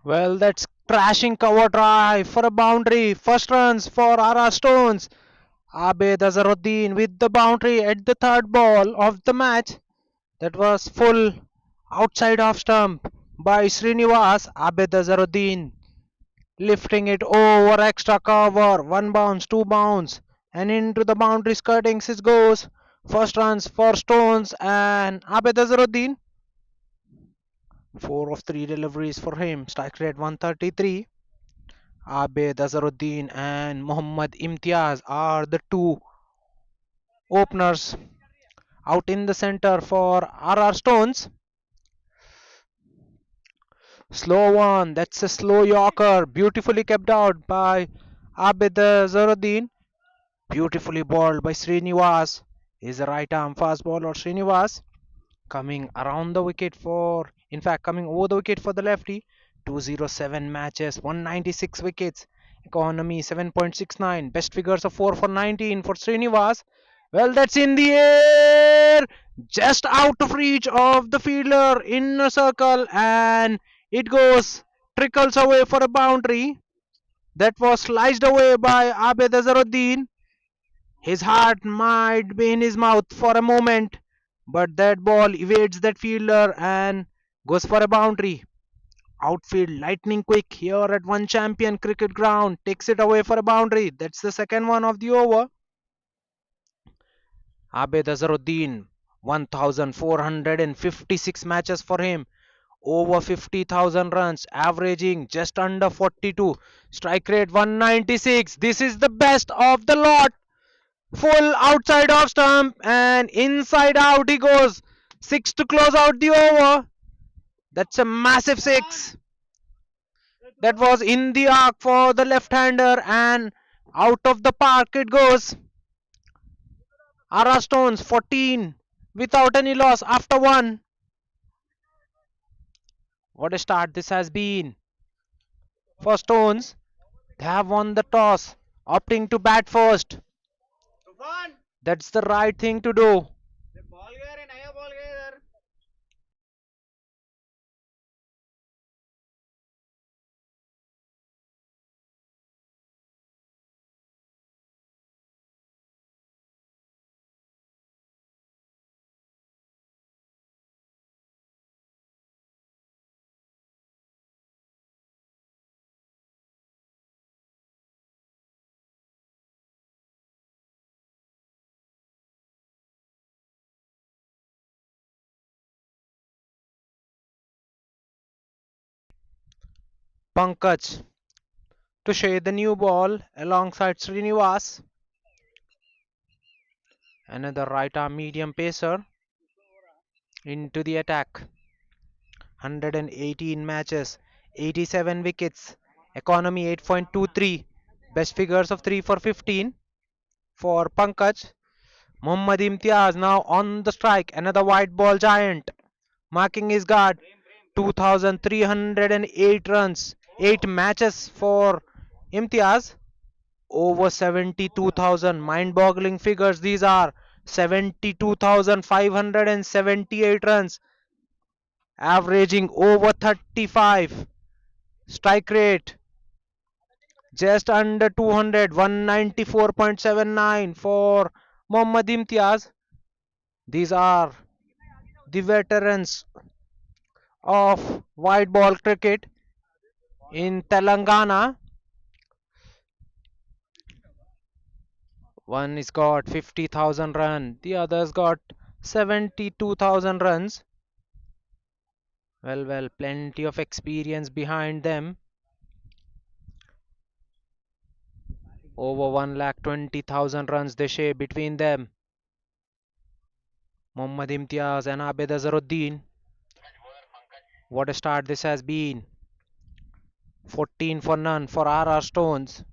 Well, that's crashing cover drive for a boundary. First runs for RR Stones. Abed Azharuddin with the boundary at the third ball of the match. That was full outside off stump by Srinivas. Abed Azharuddin lifting it over extra cover. One bounce, two bounce, and into the boundary skirting it goes. First runs for Stones and Abed Azharuddin. Four of three deliveries for him. Strike rate 133. Abed Azharuddin and Mohammad Imtiaz are the two openers out in the center for RR Stones. Slow one. That's a slow Yorker. Beautifully kept out by Abed Zaruddin. Beautifully bowled by Srinivas. Is a right arm fast bowler Srinivas. Coming around the wicket for, in fact, coming over the wicket for the lefty. 207 matches, 196 wickets. Economy 7.69. Best figures of 4 for 19 for Srinivas. Well, that's in the air, just out of reach of the fielder in a circle, and it goes, trickles away for a boundary. That was sliced away by Abed Azharuddin. His heart might be in his mouth for a moment, but that ball evades that fielder and goes for a boundary. Outfield lightning quick here at One Champion Cricket Ground takes it away for a boundary. That's the second one of the over. Abed Azharuddin, 1456 matches for him, over 50,000 runs, averaging just under 42, strike rate 196. This is the best of the lot. Full outside off stump and inside out he goes. Six to close out the over. That's a massive six. That was in the arc for the left hander and out of the park it goes. Ara Stones 14 without any loss after one. What a start this has been for Stones. They have won the toss, opting to bat first. That's the right thing to do. Pankaj to shade the new ball alongside Srinivas. Another right arm medium pacer into the attack. 118 matches, 87 wickets, economy 8.23, best figures of 3 for 15 for Pankaj. Mohammad Imtiaz now on the strike, another white ball giant, marking his guard. 2,308 runs, 8 matches for Imtiaz, over 72,000. Mind boggling figures these are. 72,578 runs, averaging over 35. Strike rate just under 200, 194.79 for Mohammad Imtiaz. These are the veterans of white ball cricket in Telangana. One is got 50,000 runs, the other's got 72,000 runs. Well, plenty of experience behind them. Over 1,20,000 runs they share between them. Mohammad Imtiaz and Abed Azharuddin. What a start this has been. 14 for none for RR Stones.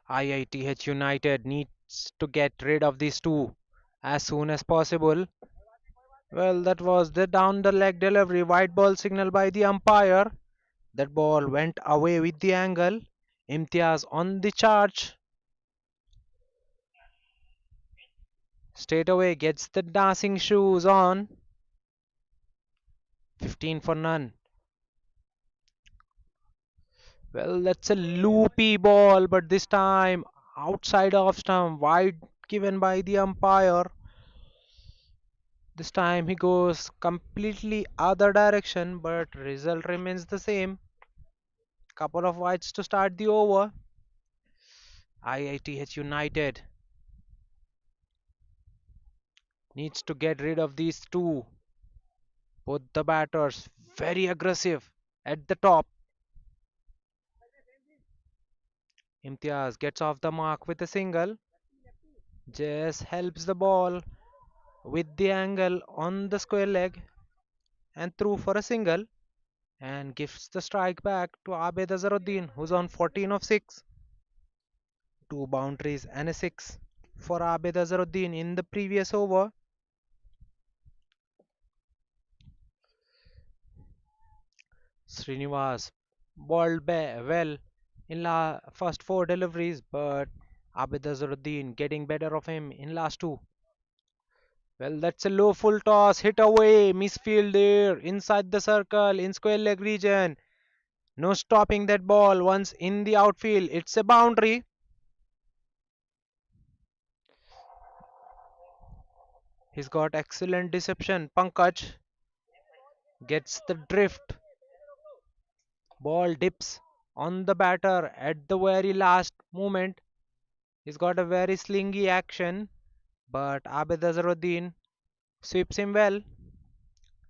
IITH United needs to get rid of these two as soon as possible. Well, that was the down the leg delivery. White ball signal by the umpire. That ball went away with the angle. Imtiaz on the charge. Straight away gets the dancing shoes on. 15 for none. Well, that's a loopy ball, but this time outside of stump, wide given by the umpire. This time he goes completely other direction, but result remains the same. Couple of wides to start the over. IITH United needs to get rid of these two. Both the batters very aggressive at the top. Imtiaz gets off the mark with a single. Just helps the ball with the angle on the square leg and through for a single and gives the strike back to Abed Azharuddin, who's on 14 of 6. Two boundaries and a 6 for Abed Azharuddin in the previous over. Srinivas bowled well in first four deliveries, but Abid Azharuddin getting better of him in last two. Well, that's a low full toss, hit away, misfield there, inside the circle, in square leg region. No stopping that ball once in the outfield. It's a boundary. He's got excellent deception. Pankaj gets the drift. Ball dips on the batter at the very last moment. He's got a very slingy action, but Abid Azharuddin sweeps him well,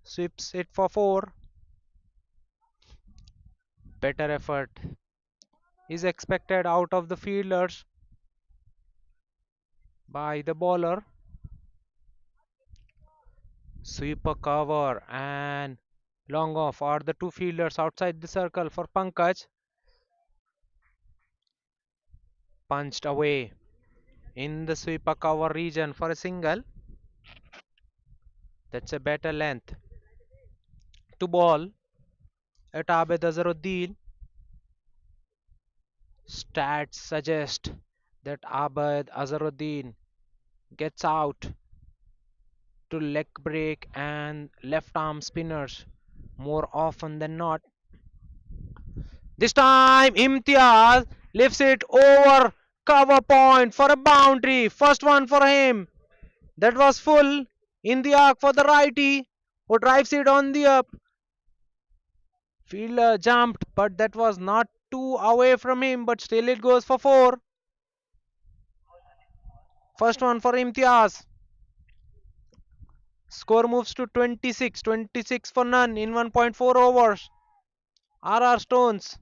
sweeps it for 4. Better effort is expected out of the fielders by the bowler. Sweeper cover and long off are the two fielders outside the circle for Pankaj. Punched away in the sweeper cover region for a single. That's a better length to ball at Abed Azharuddin. Stats suggest that Abed Azharuddin gets out to leg break and left arm spinners more often than not. This time Imtiaz lifts it over cover point for a boundary. First one for him. That was full in the arc for the righty who drives it on the up. Fielder jumped, but that was not too away from him, but still it goes for 4. First one for Imtiaz. Score moves to 26, 26 for none in 1.4 overs. RR Stones.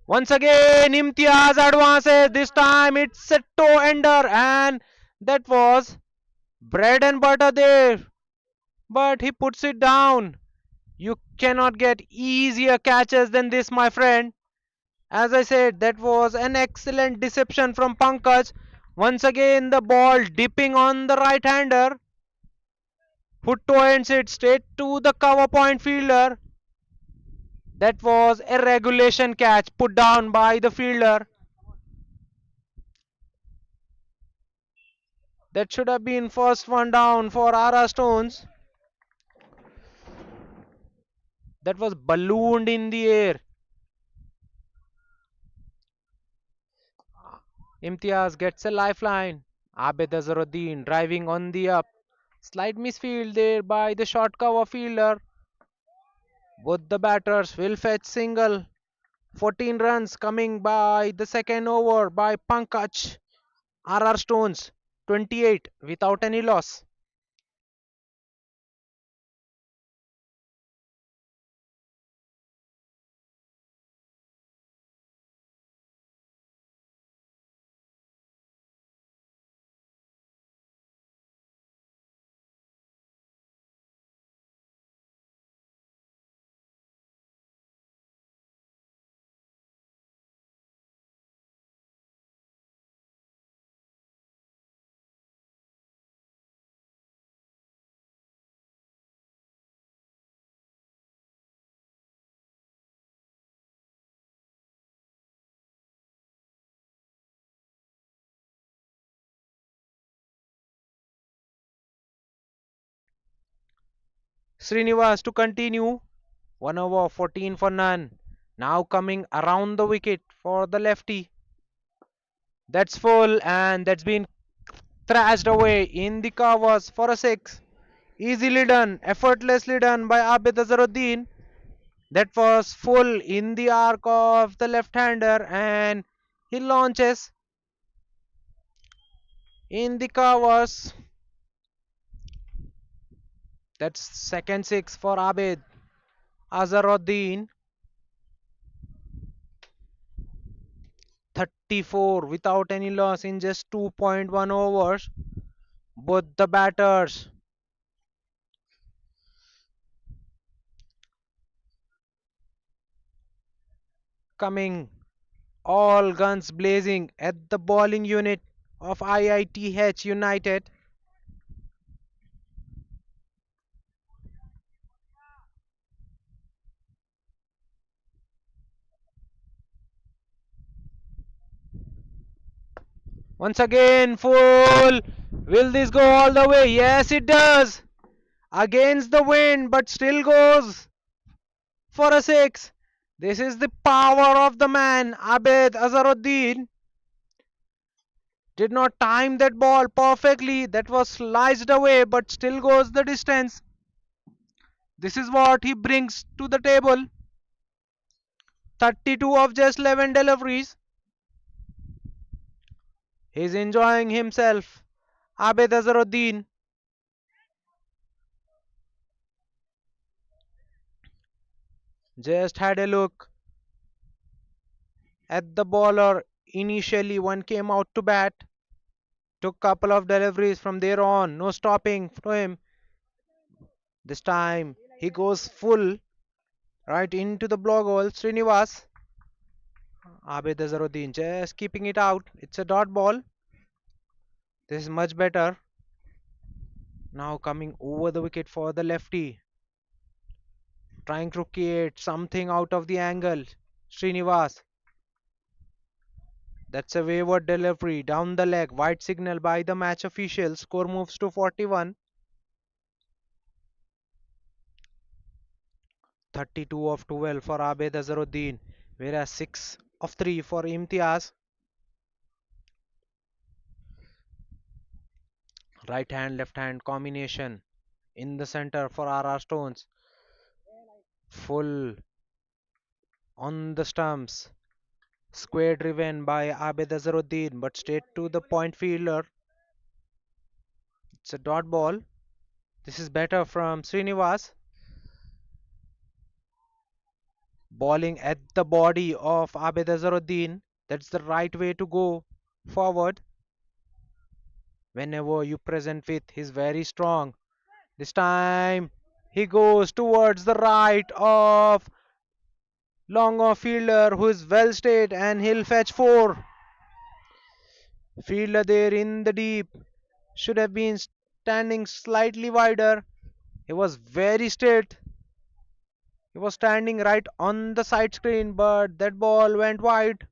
Once again, Imtiaz advances. This time it's a toe ender, and that was bread and butter there. But he puts it down. You cannot get easier catches than this, my friend. As I said, that was an excellent deception from Pankaj. Once again, the ball dipping on the right hander, who toe-ends it straight to the cover point fielder. That was a regulation catch put down by the fielder. That should have been first one down for RR Stones. That was ballooned in the air. Imtiaz gets a lifeline. Abed Azharuddin driving on the up. Slight misfield there by the short cover fielder. Both the batters will fetch single. 14 runs coming by the second over by Pankaj. RR Stones 28 without any loss. Srinivas to continue. 1 over 14 for none. Now coming around the wicket for the lefty. That's full and that's been thrashed away in the covers for a six. Easily done, effortlessly done by Abid Azharuddin. That was full in the arc of the left-hander and he launches in the covers. That's second six for Abid Azharuddin. 34 without any loss in just 2.1 overs. Both the batters coming all guns blazing at the bowling unit of IITH United. Once again, full. Will this go all the way? Yes, it does. Against the wind, but still goes for a six. This is the power of the man, Abed Azharuddin. Did not time that ball perfectly. That was sliced away, but still goes the distance. This is what he brings to the table. 32 of just 11 deliveries. He's enjoying himself. Abed Azharuddin just had a look at the bowler initially when came out to bat. Took couple of deliveries from there on. No stopping for him. This time he goes full right into the block hole. Srinivas. Abid Azharuddin just keeping it out. It's a dot ball. This is much better. Now coming over the wicket for the lefty. Trying to create something out of the angle. Srinivas. That's a wayward delivery down the leg. White signal by the match official. Score moves to 41. 32 of 12 for Abed Azharuddin. Whereas 6 of 3 for Imtiaz. Right hand, left hand combination in the center for RR Stones. Full on the stumps. Square driven by Abed Azharuddin, but straight to the point fielder. It's a dot ball. This is better from Srinivas. Bowling at the body of Abed Azharuddin. That's the right way to go forward. Whenever you present with, he's very strong. This time he goes towards the right of long off fielder who is well stayed and he'll fetch four. Fielder there in the deep should have been standing slightly wider. He was very straight. He was standing right on the side screen, but that ball went wide.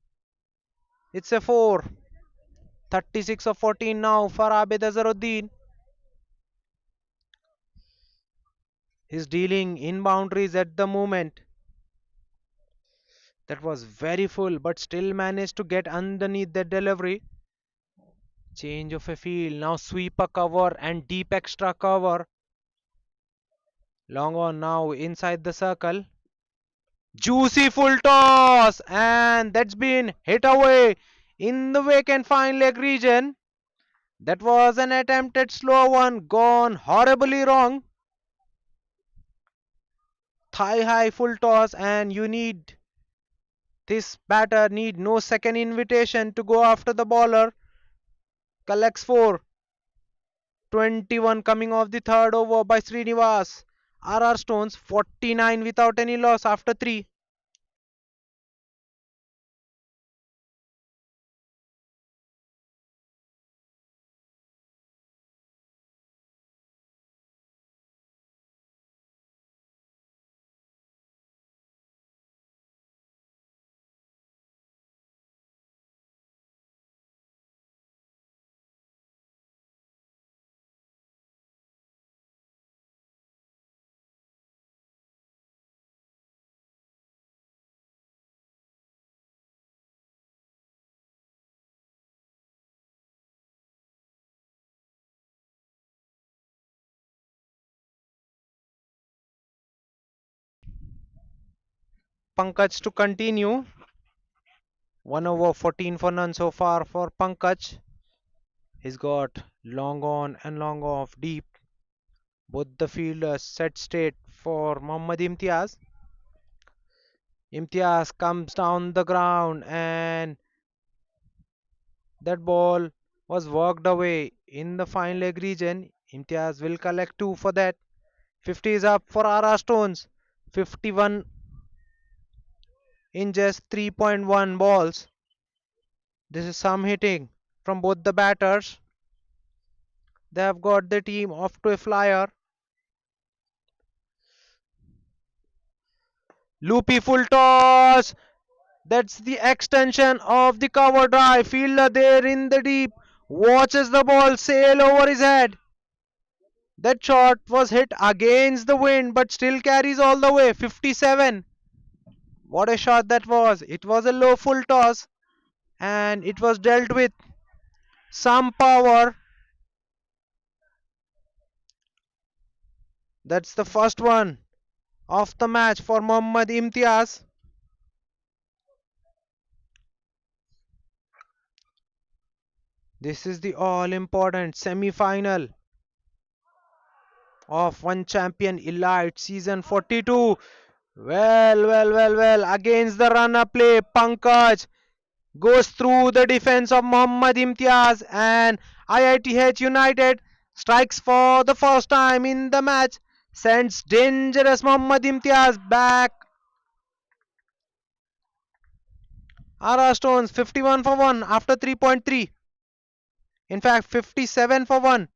It's a 4. 36 of 14 now for Abid Azharuddin. He's dealing in boundaries at the moment. That was very full, but still managed to get underneath the delivery. Change of a field. Now sweep a cover and deep extra cover. Long on now inside the circle. Juicy full toss. And that's been hit away in the vacant fine leg region. That was an attempted slow one. Gone horribly wrong. Thigh high full toss. And you need this batter need no second invitation to go after the bowler. Collects 4. 21 coming off the third over by Srinivas. RR Stones 49 without any loss after 3. Pankaj to continue. 1 over 14 for none so far for Pankaj. He's got long on and long off deep. Both the fielders set straight for Mohammad Imtiaz. Imtiaz comes down the ground and that ball was worked away in the fine leg region. Imtiaz will collect 2 for that. 50 is up for RR Stones. 51 in just 3.1 balls. This is some hitting from both the batters. They have got the team off to a flyer. Loopy full toss. That's the extension of the cover drive. Fielder there in the deep watches the ball sail over his head. That shot was hit against the wind but still carries all the way. 57. What a shot that was. It was a low full toss and it was dealt with some power. That's the first one of the match for Mohammad Imtiaz. This is the all important semi final of One Champion Elite Season 42. Well. Against the runner play, Pankaj goes through the defense of Mohammad Imtiaz and IITH United strikes for the first time in the match. Sends dangerous Mohammad Imtiaz back. RR Stones 51 for 1 after 3.3. In fact, 57 for 1.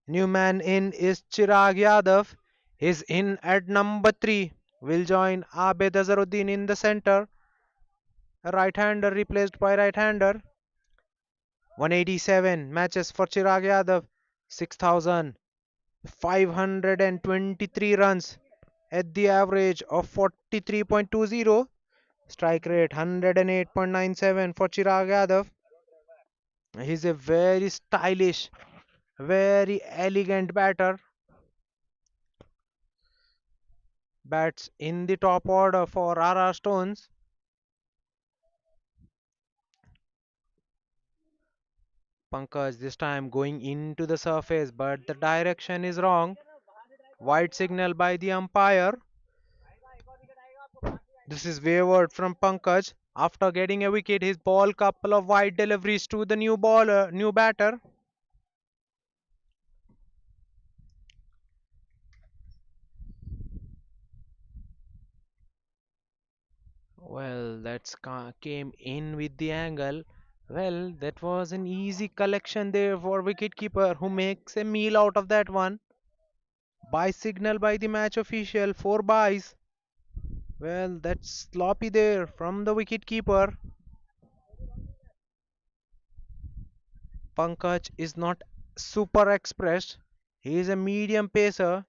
New man in is Chirag Yadav. He's in at number 3. Will join Abed Azharuddin in the center. A right-hander replaced by right-hander. 187 matches for Chirag Yadav. 6,523 runs at the average of 43.20. Strike rate 108.97 for Chirag Yadav. He's a very stylish, very elegant batter. Bats in the top order for RR Stones. Pankaj this time going into the surface, but the direction is wrong. White signal by the umpire. This is wayward from Pankaj. After getting a wicket, his ball couple of wide deliveries to the new batter. Well, came in with the angle. Well, that was an easy collection there for wicketkeeper who makes a meal out of that one. Bye signal by the match official. 4 byes. Well, that's sloppy there from the wicketkeeper. Pankaj is not super expressed. He is a medium pacer.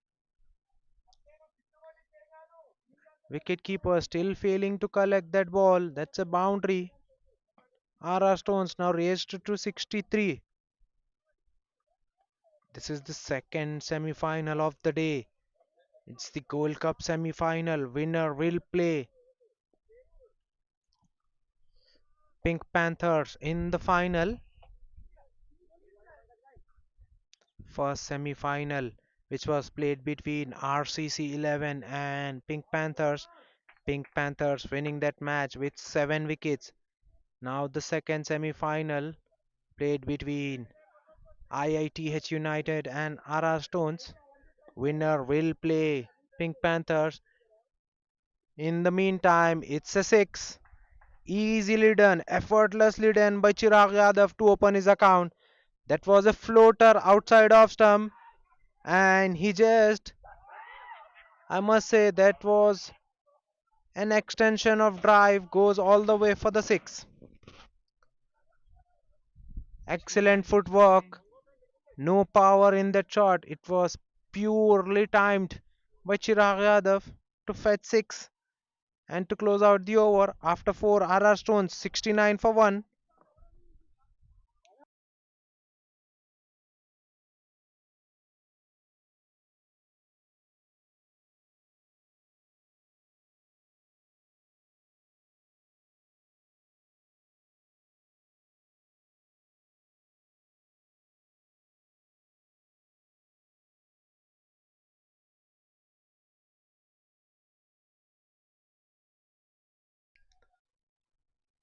Wicketkeeper still failing to collect that ball. That's a boundary. RR Stones now raised to 63. This is the second semi-final of the day. It's the Gold Cup semi-final. Winner will play Pink Panthers in the final. first semi-final, which was played between RCC 11 and Pink Panthers. Pink Panthers winning that match with 7 wickets. Now the second semi-final played between IITH United and RR Stones. Winner will play Pink Panthers. In the meantime, it's a 6. Easily done, effortlessly done by Chirag Yadav to open his account. That was a floater outside off stump, and he just, I must say, that was an extension of drive, goes all the way for the 6. Excellent footwork, no power in that shot. It was purely timed by Chirag Yadav to fetch 6 and to close out the over after 4 RR Stones 69 for 1.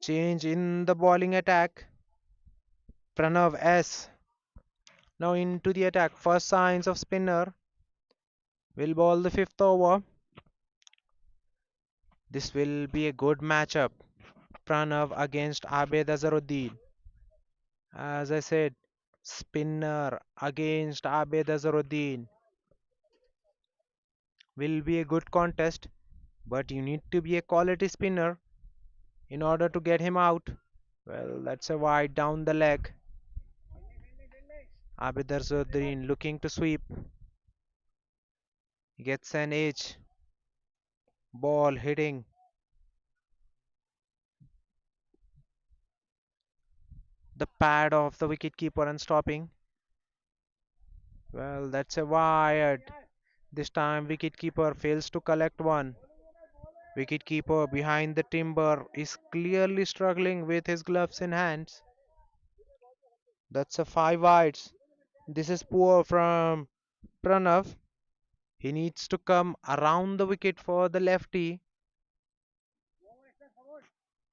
Change in the bowling attack. Pranav S. Now into the attack. First signs of spinner. Will bowl the fifth over. This will be a good matchup. Pranav against Abed Azharuddin. As I said, spinner against Abed Azharuddin will be a good contest, but you need to be a quality spinner in order to get him out. Well, that's a wide down the leg. Abed Azharuddin looking to sweep. He gets an edge. Ball hitting the pad of the wicketkeeper and stopping. Well, that's a wide. This time wicketkeeper fails to collect one. Wicketkeeper behind the timber is clearly struggling with his gloves in hands. That's a 5 wides. This is poor from Pranav. He needs to come around the wicket for the lefty.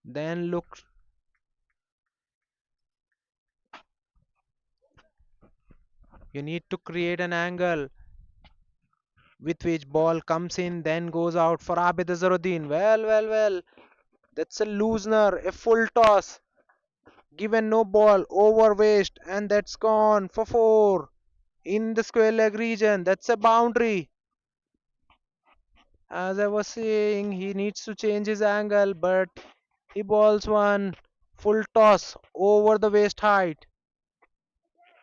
Then look, you need to create an angle with which ball comes in, then goes out for Abid Azharuddin. Well. That's a loosener, a full toss. Given no ball, over waste, and that's gone for 4. In the square leg region, that's a boundary. As I was saying, he needs to change his angle, but he balls one full toss over the waist height.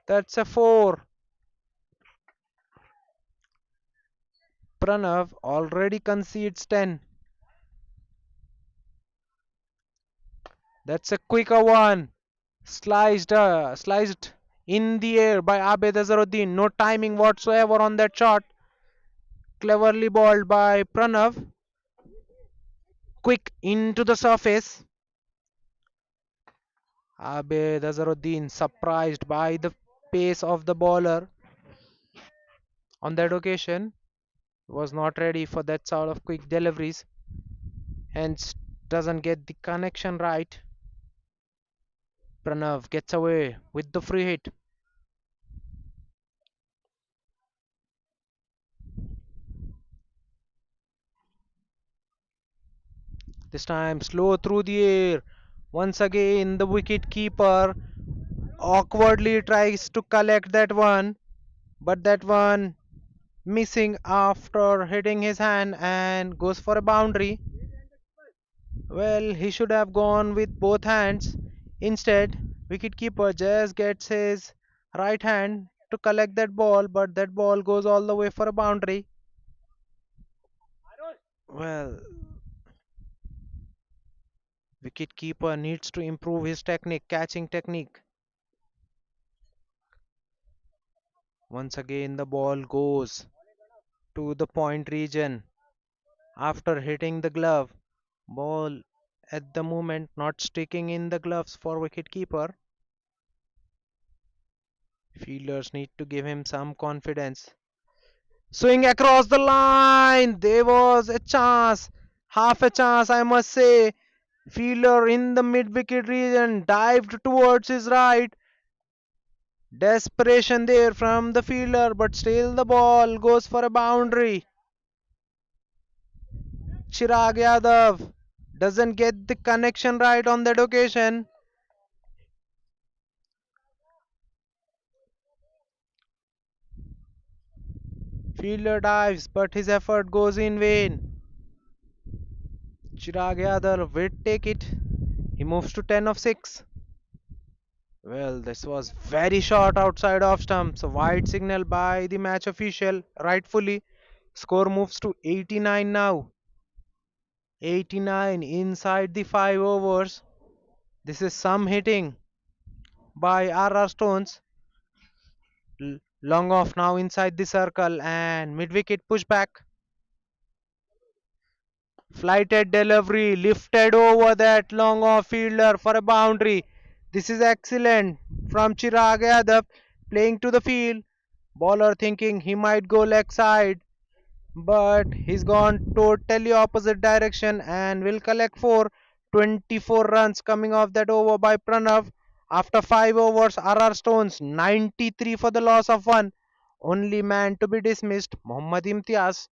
That's a 4. Pranav already concedes 10. That's a quicker one. Sliced in the air by Abed Azharuddin. No timing whatsoever on that shot. Cleverly balled by Pranav. Quick into the surface. Abed Azharuddin surprised by the pace of the bowler on that occasion. Was not ready for that sort of quick deliveries. Hence doesn't get the connection right. Pranav gets away with the free hit. This time slow through the air. Once again the wicket keeper awkwardly tries to collect that one, but that one missing after hitting his hand and goes for a boundary. Well, he should have gone with both hands. Instead, wicketkeeper just gets his right hand to collect that ball, but that ball goes all the way for a boundary. Well, wicketkeeper needs to improve his technique, catching technique. Once again, the ball goes to the point region after hitting the glove. Ball at the moment not sticking in the gloves for wicketkeeper. Fielders need to give him some confidence. Swing across the line. There was a chance. Half a chance, I must say. Fielder in the mid wicket region dived towards his right. Desperation there from the fielder, but still the ball goes for a boundary. Chirag Yadav doesn't get the connection right on that occasion. Fielder dives, but his effort goes in vain. Chirag Yadav will take it. He moves to 10 of 6. Well, this was very short outside off stump, so wide signal by the match official, rightfully. Score moves to 89 now. 89 inside the 5 overs. This is some hitting by RR Stones. Long off now inside the circle and mid wicket pushback. Flighted delivery lifted over that long off fielder for a boundary. This is excellent from Chirag Yadav playing to the field. Bowler thinking he might go leg side, but he's gone totally opposite direction and will collect 24 runs coming off that over by Pranav. After 5 overs, RR Stones 93 for the loss of 1. Only man to be dismissed, Mohammad Imtiaz.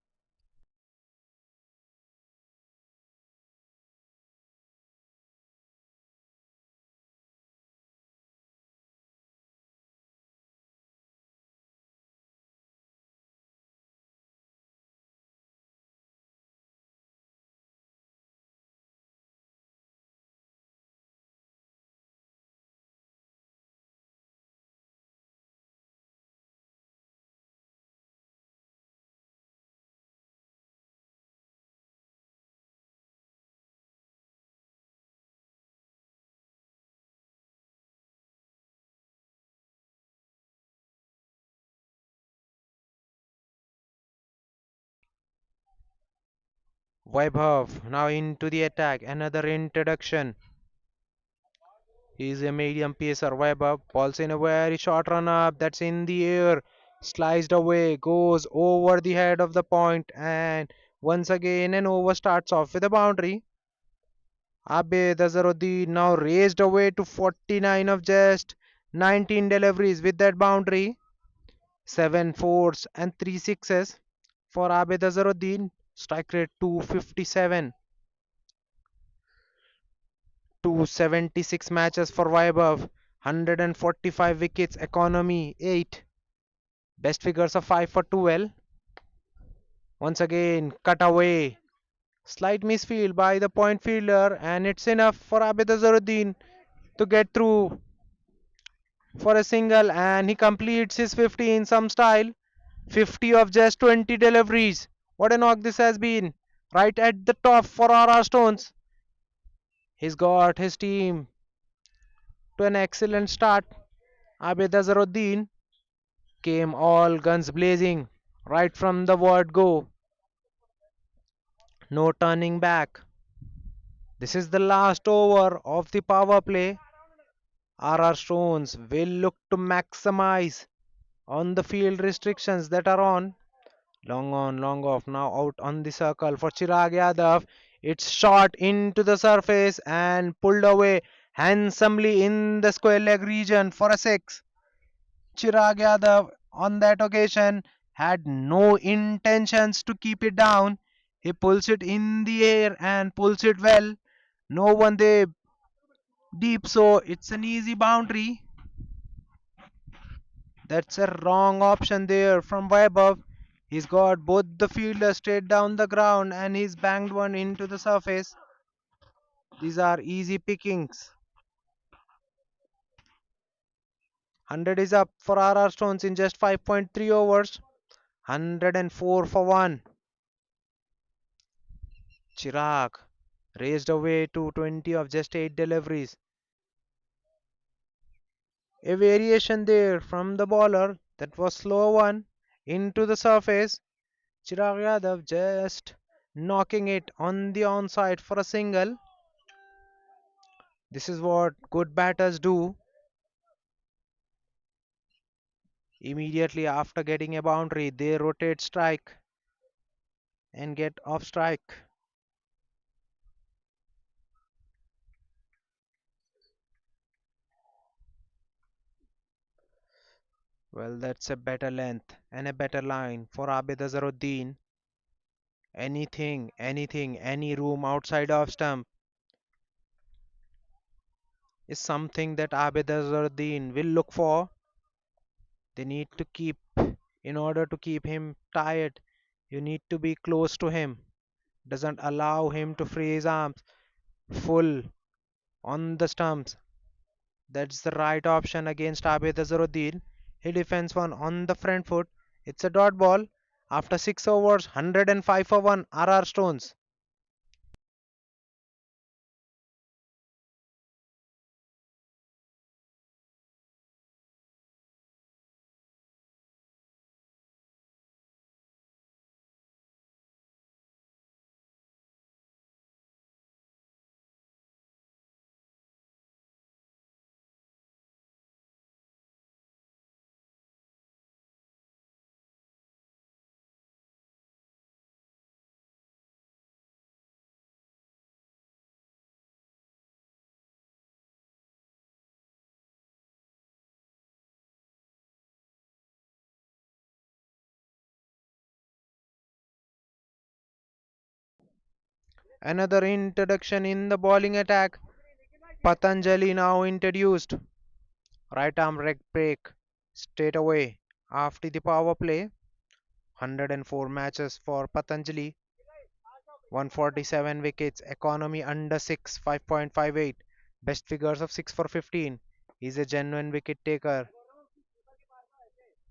Vaibhav now into the attack. Another introduction. He is a medium pacer. Vaibhav balls in a very short run up. That's in the air. Sliced away. Goes over the head of the point. And once again, an over starts off with a boundary. Abid Azharuddin now raised away to 49 of just 19 deliveries with that boundary. 7 fours and 3 sixes for Abid Azharuddin. Strike rate 257. 276 matches for Vaibhav. 145 wickets, economy 8. Best figures of 5 for 12. Once again, cut away. Slight misfield by the point fielder, and it's enough for Abid Azharuddin to get through for a single, and he completes his 50 in some style. 50 of just 20 deliveries. What a knock this has been. Right at the top for RR Stones. He's got his team to an excellent start. Abid Azharuddin came all guns blazing right from the word go. No turning back. This is the last over of the power play. RR Stones will look to maximize on the field restrictions that are on. Long on, long off, now out on the circle for Chirag Yadav. It's shot into the surface and pulled away handsomely in the square leg region for a six. Chirag Yadav on that occasion had no intentions to keep it down. He pulls it in the air and pulls it well. No one there deep, so it's an easy boundary. That's a wrong option there from Vaibhav. He's got both the fielders straight down the ground and he's banged one into the surface. These are easy pickings. 100 is up for RR Stones in just 5.3 overs. 104 for 1. Chirag raised away to 20 of just 8 deliveries. A variation there from the bowler that was slow one into the surface. Chirag Yadav just knocking it on the onside for a single. This is what good batters do. Immediately after getting a boundary, they rotate strike and get off strike. Well, that's a better length and a better line for Abid Azharuddin. Anything, any room outside of stump is something that Abid Azharuddin will look for. They need to keep, in order to keep him tired, you need to be close to him. Doesn't allow him to free his arms full on the stumps. That's the right option against Abid Azharuddin. He defends one on the front foot. It's a dot ball. After 6 overs, 105 for 1 RR Stones. Another introduction in the bowling attack. Patanjali now introduced. Right arm leg break straight away after the power play. 104 matches for Patanjali, 147 wickets, economy under 6, 5.58, best figures of 6 for 15. He's a genuine wicket taker.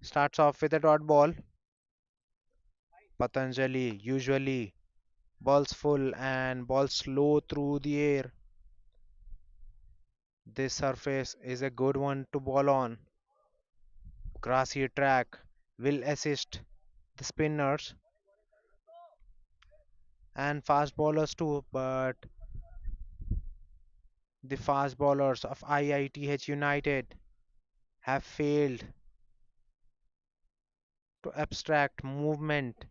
Starts off with a dot ball. Patanjali usually balls full and balls slow through the air. This surface is a good one to ball on. Grassy track will assist the spinners and fast bowlers too, but the fast bowlers of IITH United have failed to abstract movement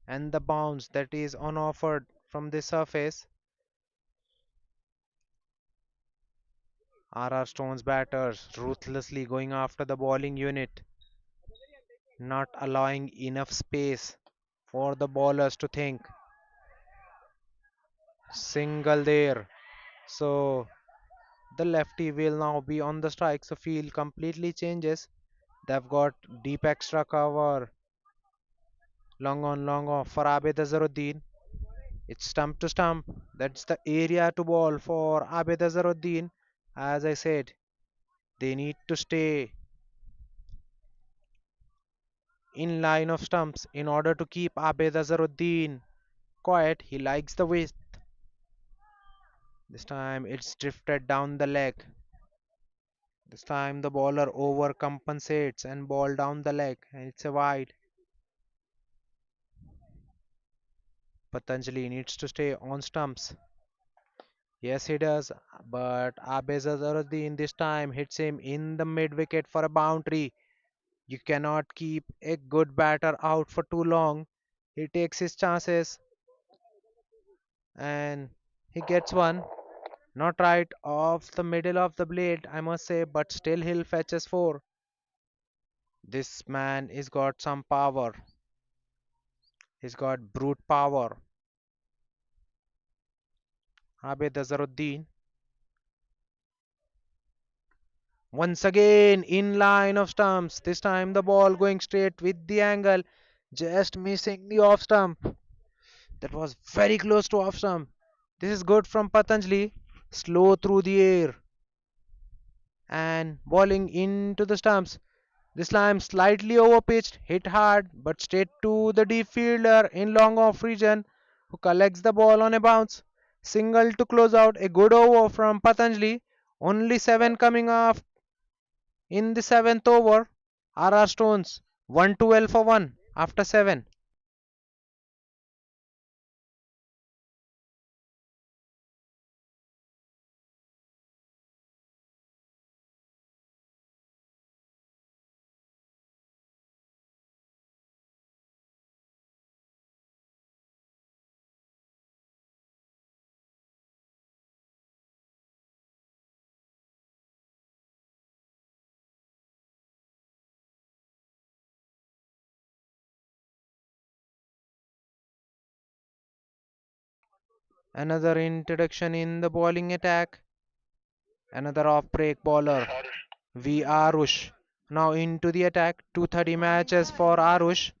and the bounce that is on offered from the surface. RR Stone's batters ruthlessly going after the bowling unit, not allowing enough space for the bowlers to think. Single there. So the lefty will now be on the strike. So field completely changes. They've got deep extra cover. Long on, long off for Abid Azharuddin. It's stump to stump. That's the area to ball for Abid Azharuddin. As I said, they need to stay in line of stumps in order to keep Abid Azharuddin quiet. He likes the width. This time it's drifted down the leg. This time the bowler overcompensates and ball down the leg and it's a wide. Patanjali needs to stay on stumps. Yes, he does, but Abid Azharuddin this time hits him in the mid wicket for a boundary. You cannot keep a good batter out for too long. He takes his chances and he gets one. Not right off the middle of the blade, I must say, but still he'll fetches four. This man has got some power. He's got brute power. Abid Azharuddin. Once again in line of stumps. This time the ball going straight with the angle. Just missing the off stump. That was very close to off stump. This is good from Patanjali. Slow through the air and bowling into the stumps. This time slightly overpitched, hit hard, but straight to the deep fielder in long off region who collects the ball on a bounce. Single to close out a good over from Patanjali. Only 7 coming off in the 7th over. RR Stones 112 for 1 after 7. Another introduction in the bowling attack. Another off break bowler. V. Arush. Now into the attack. 230 matches for Arush.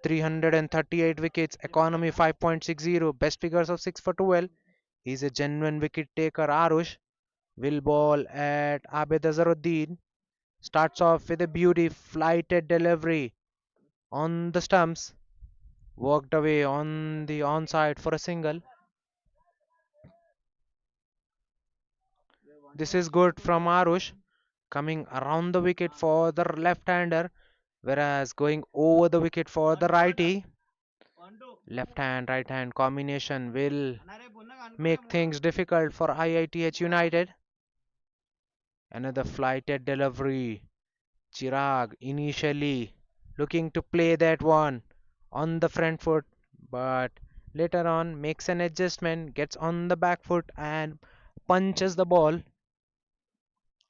338 wickets. Economy 5.60. Best figures of 6 for 12. He's a genuine wicket taker. Arush will bowl at Abid Azharuddin. Starts off with a beauty flighted delivery on the stumps. Worked away on the onside for a single. This is good from Arush. Coming around the wicket for the left-hander, whereas going over the wicket for the righty. Left hand, right hand combination will make things difficult for IITH United. Another flighted delivery. Chirag initially looking to play that one on the front foot, but later on makes an adjustment, gets on the back foot and punches the ball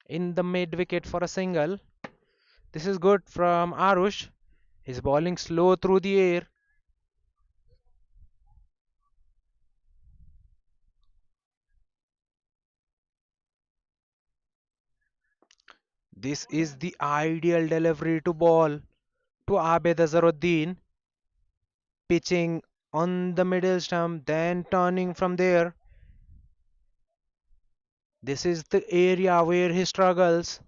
in the mid wicket for a single. This is good from Arush. He's bowling slow through the air. This is the ideal delivery to ball to Abed Azharuddin, pitching on the middle stump, then turning from there. This is the area where he struggles.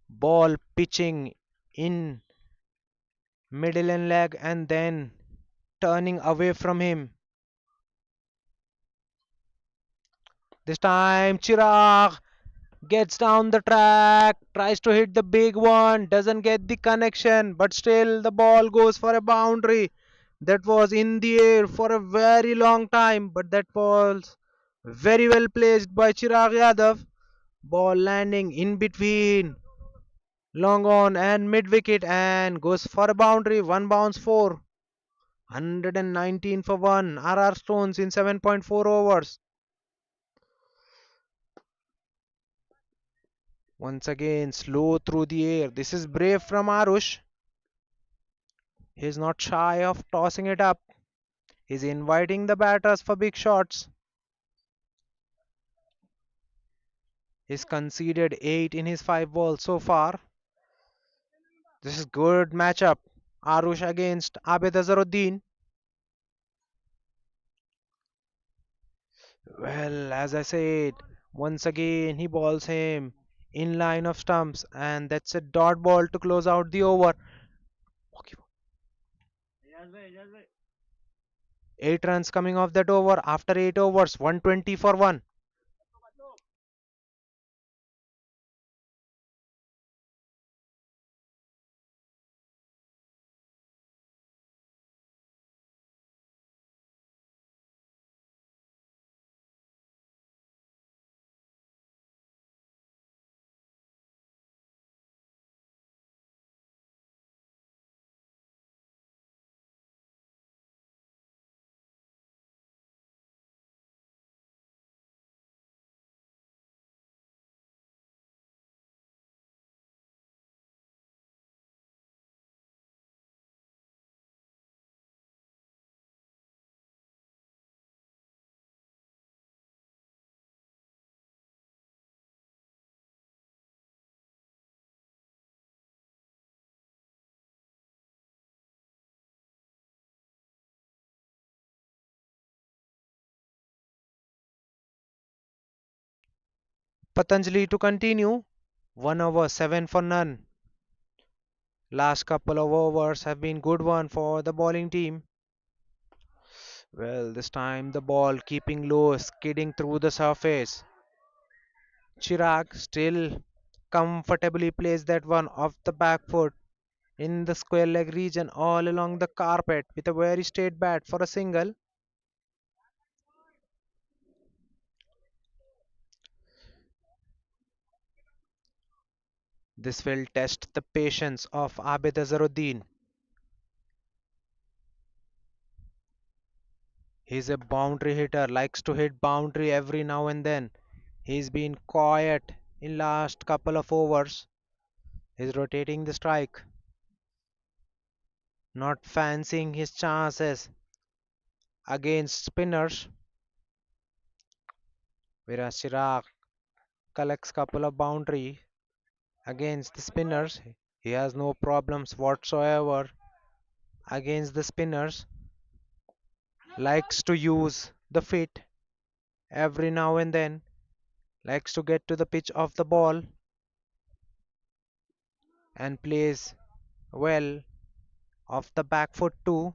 Ball pitching in middle and leg and then turning away from him. This time Chirag gets down the track, tries to hit the big one, doesn't get the connection, but still the ball goes for a boundary. That was in the air for a very long time, but that was very well placed by Chirag Yadav. Ball landing in between long on and mid wicket and goes for a boundary. One bounce four. 119 for one. RR Stones in 7.4 overs. Once again, slow through the air. This is brave from Arush. He's not shy of tossing it up. He's inviting the batters for big shots. He's conceded 8 in his 5 balls so far. This is good matchup. Arush against Abid Azharuddin. Well, as I said, once again he balls him in line of stumps, and that's a dot ball to close out the over. 8 runs coming off that over after 8 overs, 120 for 1. Patanjali to continue. 1 over 7 for none. Last couple of overs have been good one for the bowling team. Well, this time the ball keeping low, skidding through the surface. Chirag still comfortably plays that one off the back foot in the square leg region all along the carpet with a very straight bat for a single. This will test the patience of Abid Azharuddin. He's a boundary hitter, likes to hit boundary every now and then. He's been quiet in last couple of overs. He's rotating the strike, not fancying his chances against spinners. whereas Chirag collects couple of boundary against the spinners. He has no problems whatsoever against the spinners. Likes to use the feet every now and then. Likes to get to the pitch of the ball and plays well off the back foot too.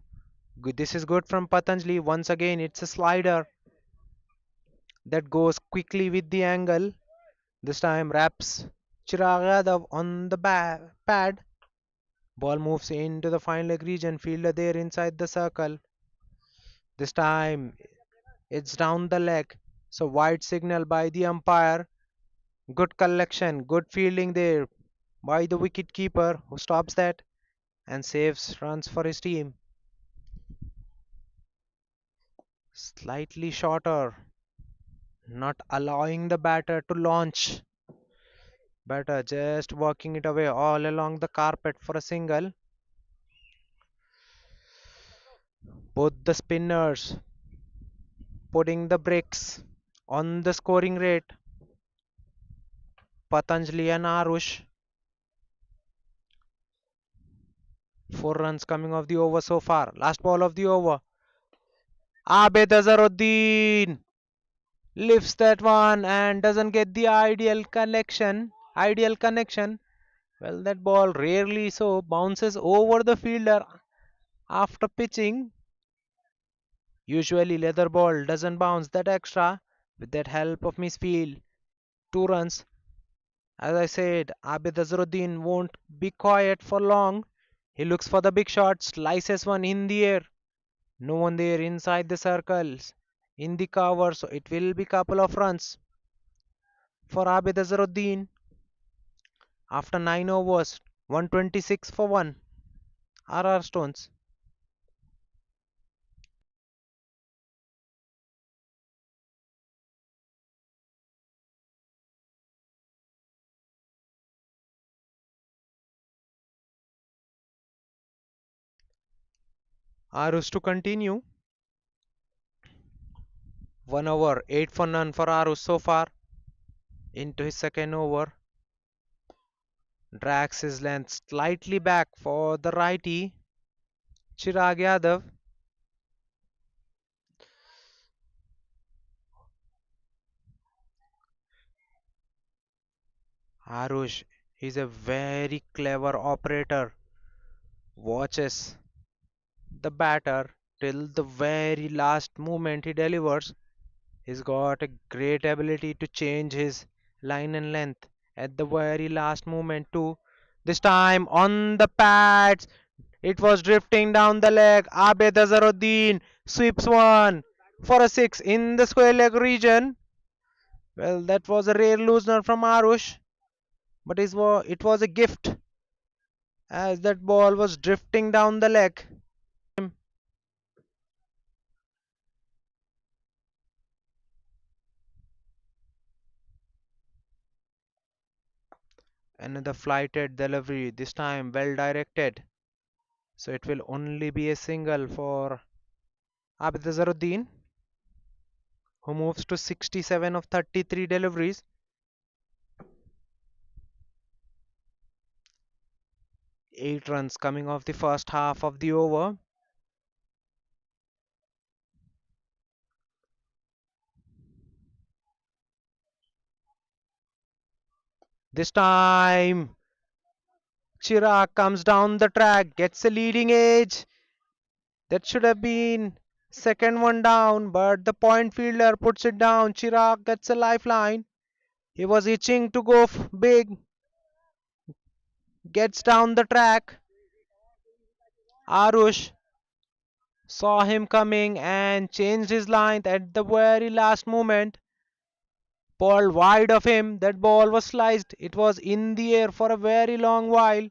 This is good from Patanjali. Once again, it's a slider that goes quickly with the angle. This time wraps Chirag Yadav on the pad. Ball moves into the fine leg region. Fielder there inside the circle. This time it's down the leg. So wide signal by the umpire. Good collection, good fielding there by the wicket keeper who stops that and saves runs for his team. Slightly shorter, not allowing the batter to launch. Batter just working it away all along the carpet for a single. Both the spinners putting the brakes on the scoring rate. Patanjali and Arush. 4 runs coming off the over so far. Last ball of the over. Abed Azharuddin lifts that one and doesn't get the ideal connection. Ideal connection. Well, that ball rarely so bounces over the fielder after pitching. Usually, leather ball doesn't bounce that extra. With that help of misfield, 2 runs. As I said, Abid Azharuddin won't be quiet for long. He looks for the big shot, slices one in the air. No one there inside the circles, in the cover, so it will be couple of runs for Abid Azharuddin after 9 overs, 126 for 1. RR Stones. Arus to continue. 1 over, 8 for none for Arus so far. Into his second over. Drags his length slightly back for the righty, Chirag Yadav. Arush is a very clever operator. Watches the batter till the very last moment he delivers. He's got a great ability to change his line and length at the very last moment too. This time on the pads, it was drifting down the leg. Abed Azharuddin sweeps one for a six in the square leg region. Well, that was a rare loosener from Arush, but it was a gift as that ball was drifting down the leg. Another flighted delivery, this time well directed. So it will only be a single for Abid Azharuddin, who moves to 67 of 33 deliveries. 8 runs coming off the first half of the over. This time, Chirag comes down the track, gets a leading edge. That should have been second one down, but the point fielder puts it down. Chirag gets a lifeline. He was itching to go big, gets down the track. Arush saw him coming and changed his line at the very last moment. Ball wide of him. That ball was sliced. It was in the air for a very long while.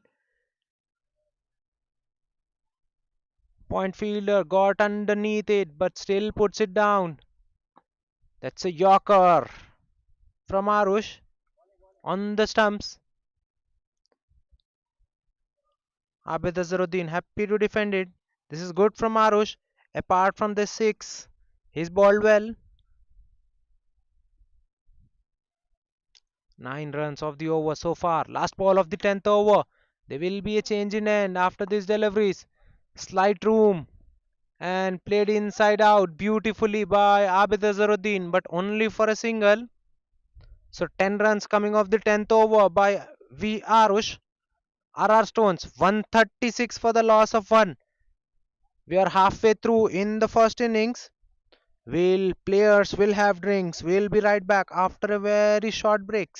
Point fielder got underneath it but still puts it down. That's a Yorker from Arush on the stumps. Abid Azharuddin happy to defend it. This is good from Arush. Apart from the six, he's bowled well. 9 runs of the over so far. Last ball of the 10th over. There will be a change in end after these deliveries. Slight room and played inside out beautifully by Abid Azharuddin, but only for a single. So 10 runs coming off the 10th over by V. Arush. RR Stones 136 for the loss of 1. We are halfway through in the first innings. Will players will have drinks. We'll be right back after a very short break.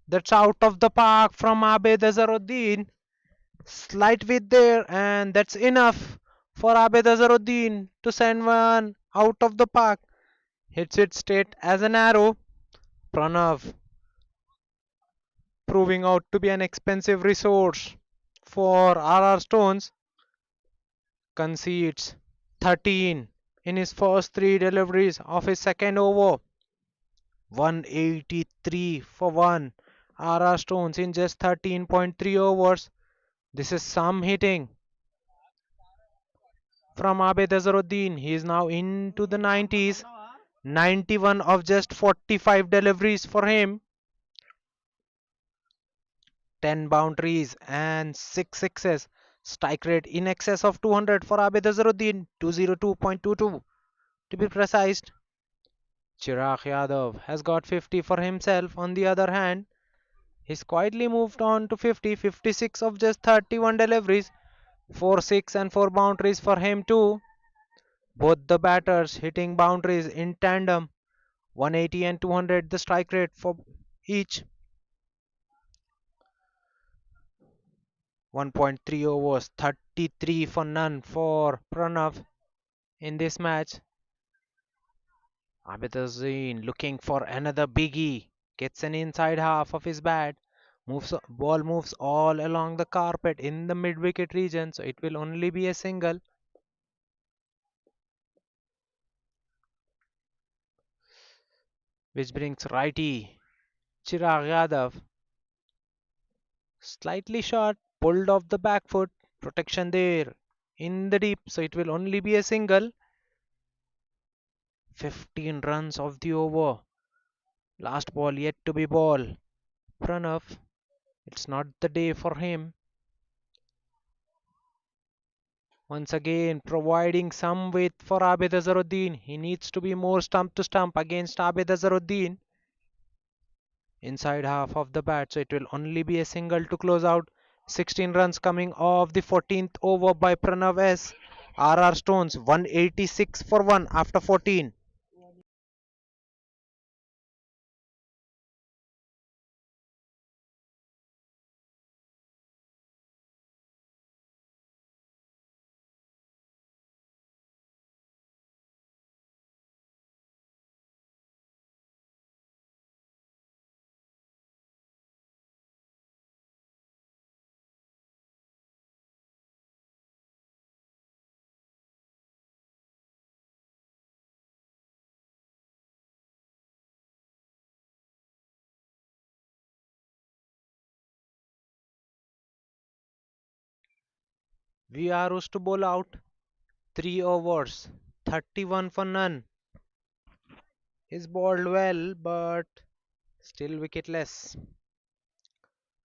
That's out of the park from Abed Azharuddin. Slight width there, and that's enough for Abed Azharuddin to send one out of the park. Hits it straight as an arrow. Pranav proving out to be an expensive resource for RR Stones, concedes 13 in his first three deliveries of his second over. 183 for 1. RR Stones in just 13.3 overs. This is some hitting from Abed Azharuddin. He is now into the 90s. 91 of just 45 deliveries for him. 10 boundaries and 6 sixes. Strike rate in excess of 200 for Abed Azharuddin. 202.22 to be precise. Chirag Yadav has got 50 for himself. On the other hand, he's quietly moved on to 50, 56 of just 31 deliveries. 4 6 and 4 boundaries for him too. Both the batters hitting boundaries in tandem. 180 and 200 the strike rate for each. 1.3 overs, 33 for none for Pranav in this match. Abid looking for another biggie. Gets an inside half of his bat. Ball moves all along the carpet in the mid wicket region, so it will only be a single. Which brings righty Chirag Yadav slightly short, pulled off the back foot. Protection there in the deep, so it will only be a single. 15 runs of the over. Last ball yet to be ball. Pranav, it's not the day for him. Once again, providing some width for Abid Azharuddin. He needs to be more stump to stump against Abid Azharuddin. Inside half of the bat, so it will only be a single to close out. 16 runs coming off the 14th over by Pranav S. RR Stones 186 for 1 after 14. We are used to bowl out 3 overs, 31 for none. He's bowled well, but still wicketless.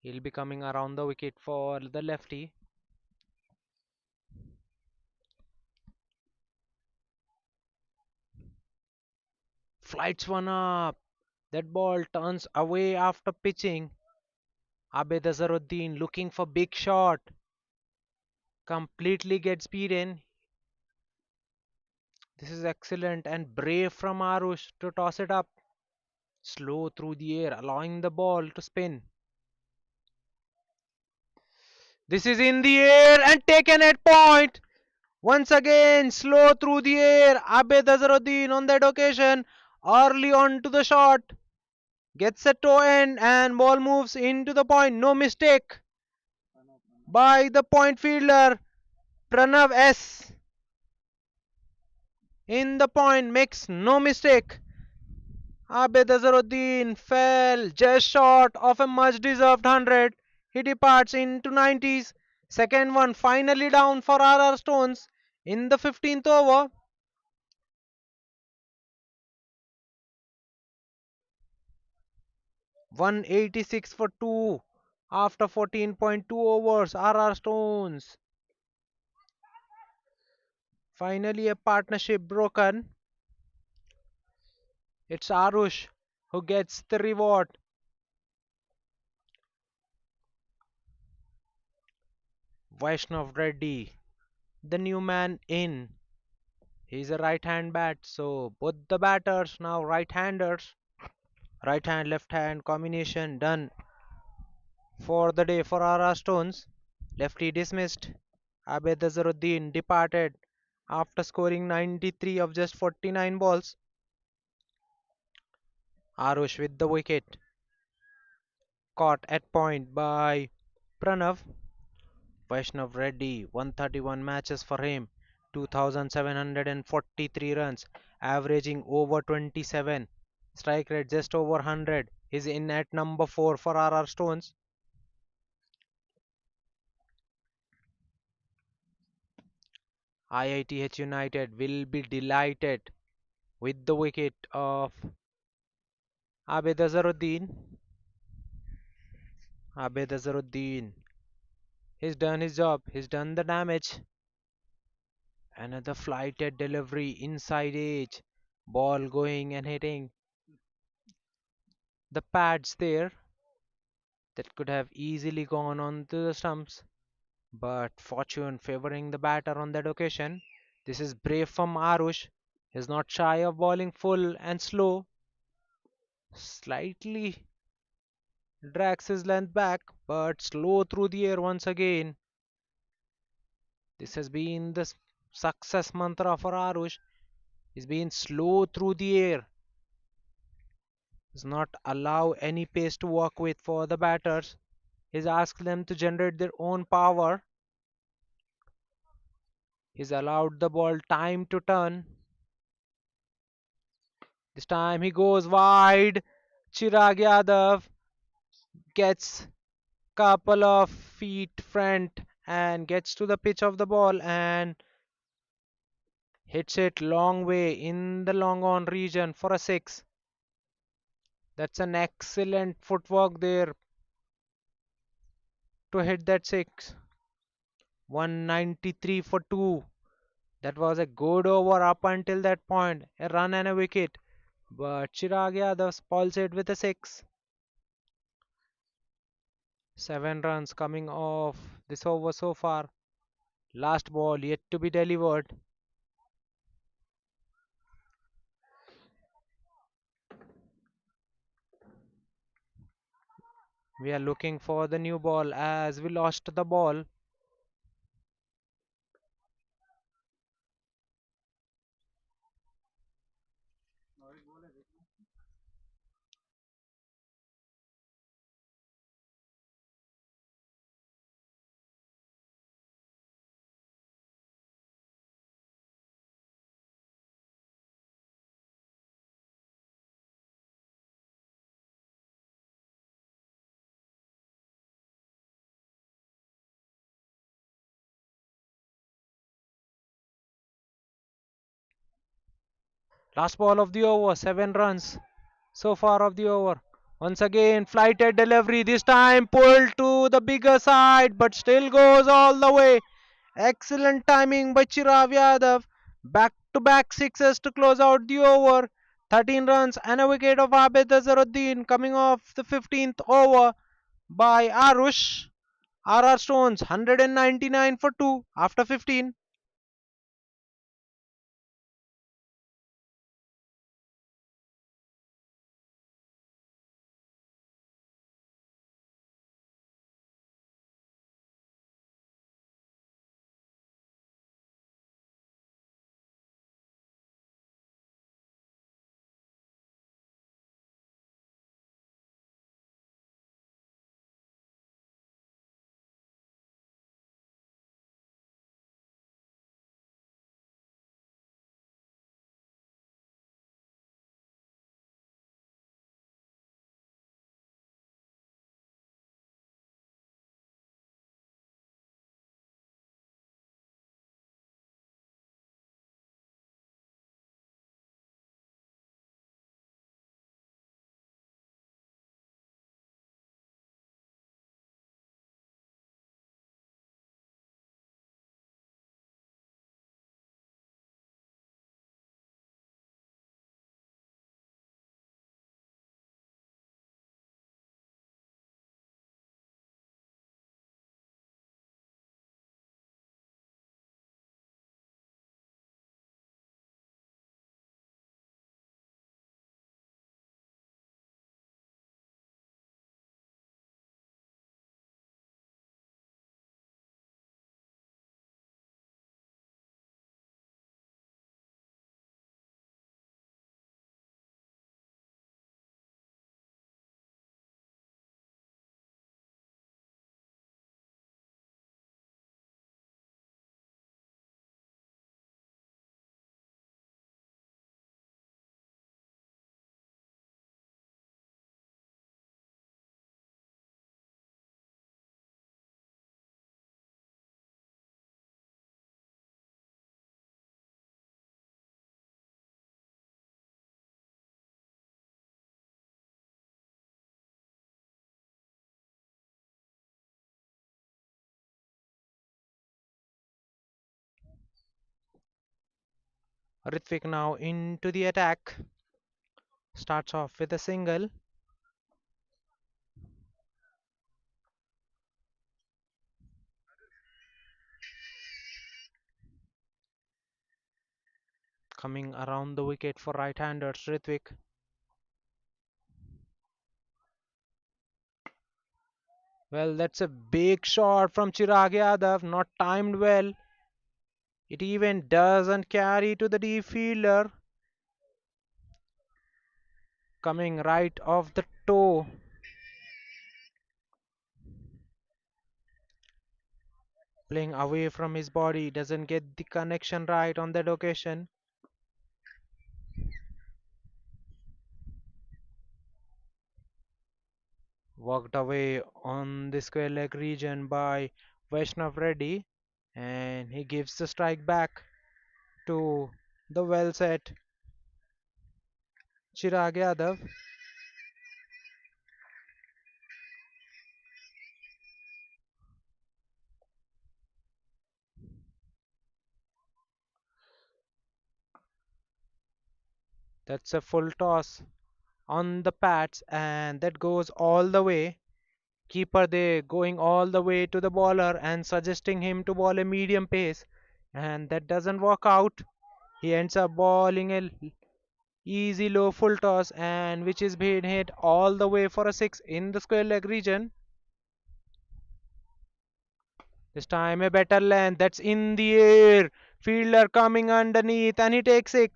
He'll be coming around the wicket for the lefty. Flights one up. That ball turns away after pitching. Abed Azharuddin looking for big shot. Completely gets beaten. This is excellent and brave from Arush to toss it up. Slow through the air, allowing the ball to spin. This is in the air and taken at point. Once again, slow through the air. Abed Azharuddin on that occasion, early on to the shot. Gets a toe end and ball moves into the point. No mistake by the point fielder. Pranav S. In the point, makes no mistake. Abed Azharuddin fell just short of a much deserved 100. He departs into 90s. Second one finally down for RR Stones in the 15th over. 186 for 2 after 14.2 overs. RR Stones. Finally, a partnership broken. It's Arush who gets the reward. Vaishnav Reddy, the new man in. He's a right hand bat, so both the batters now right handers. Right hand, left hand combination done for the day for our Stones. Lefty dismissed. Abed Azharuddin departed after scoring 93 of just 49 balls. Arush with the wicket. Caught at point by Pranav. Vaishnav Reddy, 131 matches for him, 2,743 runs, averaging over 27. Strike rate just over 100. He's in at number 4 for RR Stones. IITH United will be delighted with the wicket of Abed Azharuddin. Abed Azharuddin. He's done his job. He's done the damage. Another flighted delivery inside edge. Ball going and hitting the pads there. That could have easily gone on to the stumps. But fortune favoring the batter on that occasion. This is brave from Arush. He's not shy of bowling full and slow. Slightly drags his length back, but slow through the air once again. This has been the success mantra for Arush. He's been slow through the air. Does not allow any pace to work with for the batters. He's asked them to generate their own power. He's allowed the ball time to turn. This time he goes wide. Chirag Yadav gets couple of feet front and gets to the pitch of the ball and hits it long way in the long on region for a six. That's an excellent footwork there to hit that six. 193 for 2. That was a good over up until that point. A run and a wicket. But Chirag Yadav spoils it with a six. 7 runs coming off this over so far. Last ball yet to be delivered. We are looking for the new ball as we lost the ball. Last ball of the over. 7 runs so far of the over. Once again, flighted delivery. This time pulled to the bigger side, but still goes all the way. Excellent timing by Chirag Yadav. Back to back sixes to close out the over. 13 runs and a wicket of Abid Azharuddin coming off the 15th over by Arush. RR Stones 199 for 2 after 15. Ritvik now into the attack. Starts off with a single. Coming around the wicket for right-handers. Ritvik. Well, that's a big shot from Chirag Yadav. Not timed well. It even doesn't carry to the deep fielder. Coming right off the toe. Playing away from his body. Doesn't get the connection right on that occasion. Walked away on the square leg region by Vaishnav Reddy, and he gives the strike back to the well set Chirag Yadav. That's a full toss on the pads, and that goes all the way. Keeper there going all the way to the bowler and suggesting him to bowl a medium pace, and that doesn't work out. He ends up bowling a easy low full toss, and which is being hit all the way for a six in the square leg region. This time a better length. That's in the air. Fielder coming underneath and he takes it.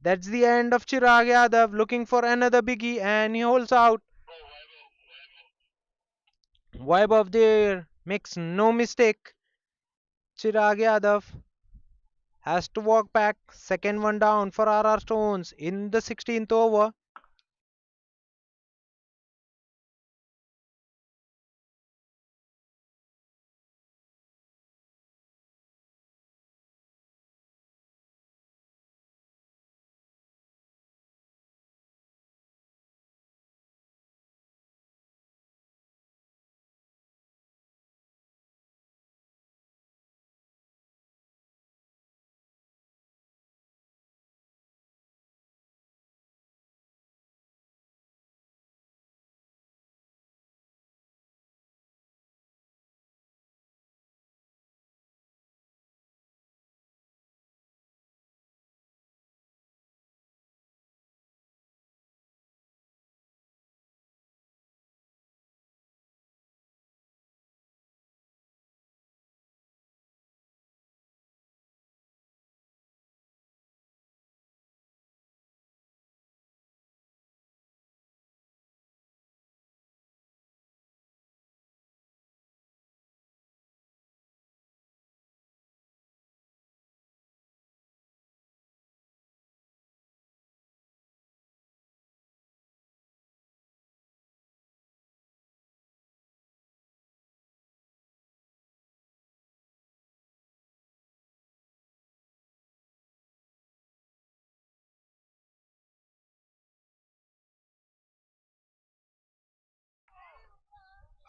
That's the end of Chirag Yadav looking for another biggie and he holds out. Vibe of the air makes no mistake. Chirag Yadav has to walk back. Second one down for RR Stones in the 16th over.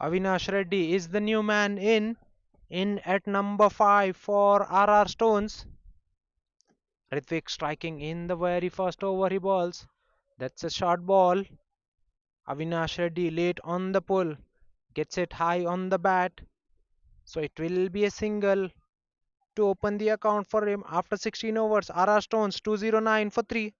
Avinash Reddy is the new man in at number 5 for RR Stones. Ritvik striking in the very first over he balls. That's a short ball. Avinash Reddy late on the pull. Gets it high on the bat. So it will be a single to open the account for him after 16 overs. RR Stones 209 for 3.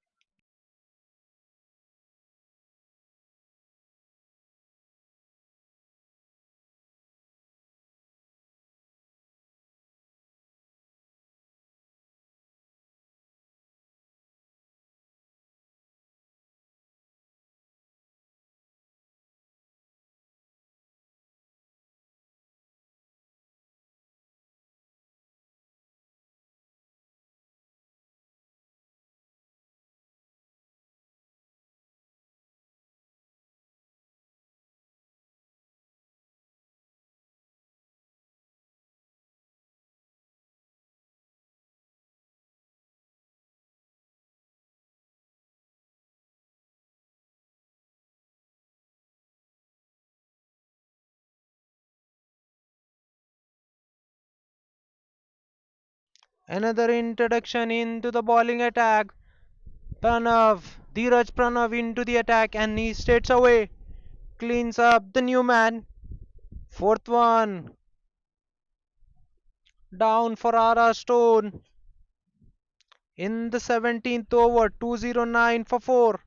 Another introduction into the bowling attack. Dheeraj Pranav into the attack and he states away. Cleans up the new man. Fourth one. Down for R.R. Stone. In the 17th over. 209 for 4.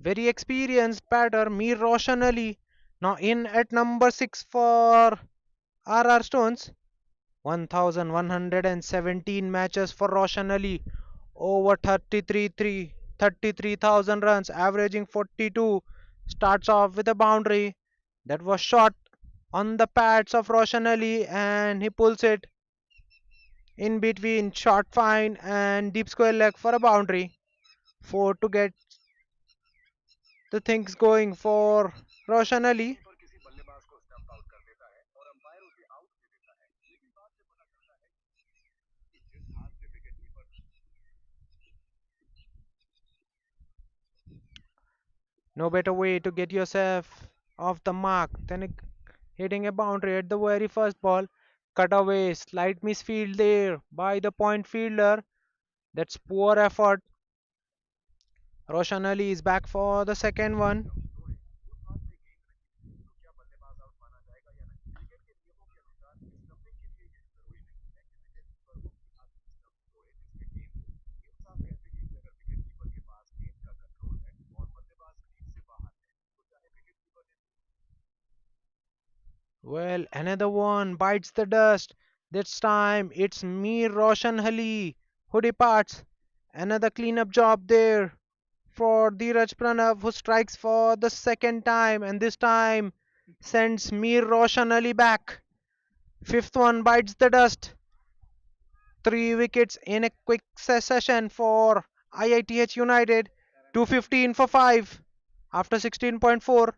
Very experienced batter Mir Roshan Ali now in at number 6 for R.R. Stones. 1117 matches for Roshan Ali, over 33,000 runs, averaging 42. Starts off with a boundary that was shot on the pads of Roshan Ali and he pulls it in between short fine and deep square leg for a boundary. 4 to get the things going for Roshan Ali. No better way to get yourself off the mark than hitting a boundary at the very first ball. Cut away, slight misfield there by the point fielder. That's poor effort. Roshan Ali is back for the second one. Well, another one bites the dust. This time it's Mir Roshan Ali who departs. Another cleanup job there for Dheeraj Pranav who strikes for the second time and this time sends Mir Roshan Ali back. Fifth one bites the dust. 3 wickets in a quick succession for IITH United. 215 for 5 after 16.4.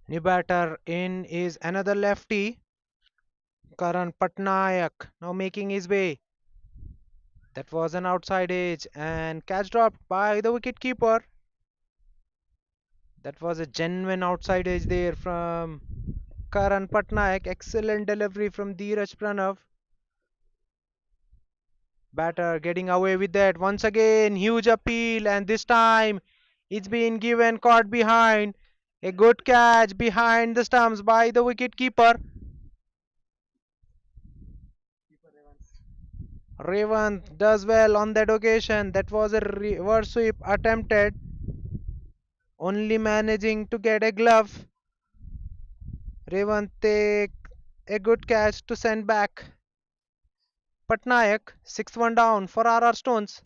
New batter in is another lefty, Karan Patnaik, now making his way. That was an outside edge and catch dropped by the wicketkeeper. That was a genuine outside edge there from Karan Patnaik. Excellent delivery from Dheeraj Pranav. Batter getting away with that. Once again, huge appeal, and this time it's been given caught behind. A good catch behind the stumps by the wicketkeeper. Revan does well on that occasion. That was a reverse sweep attempted, only managing to get a glove. Revan A good catch to send back Patnaik. 6-1 down for RR Stones.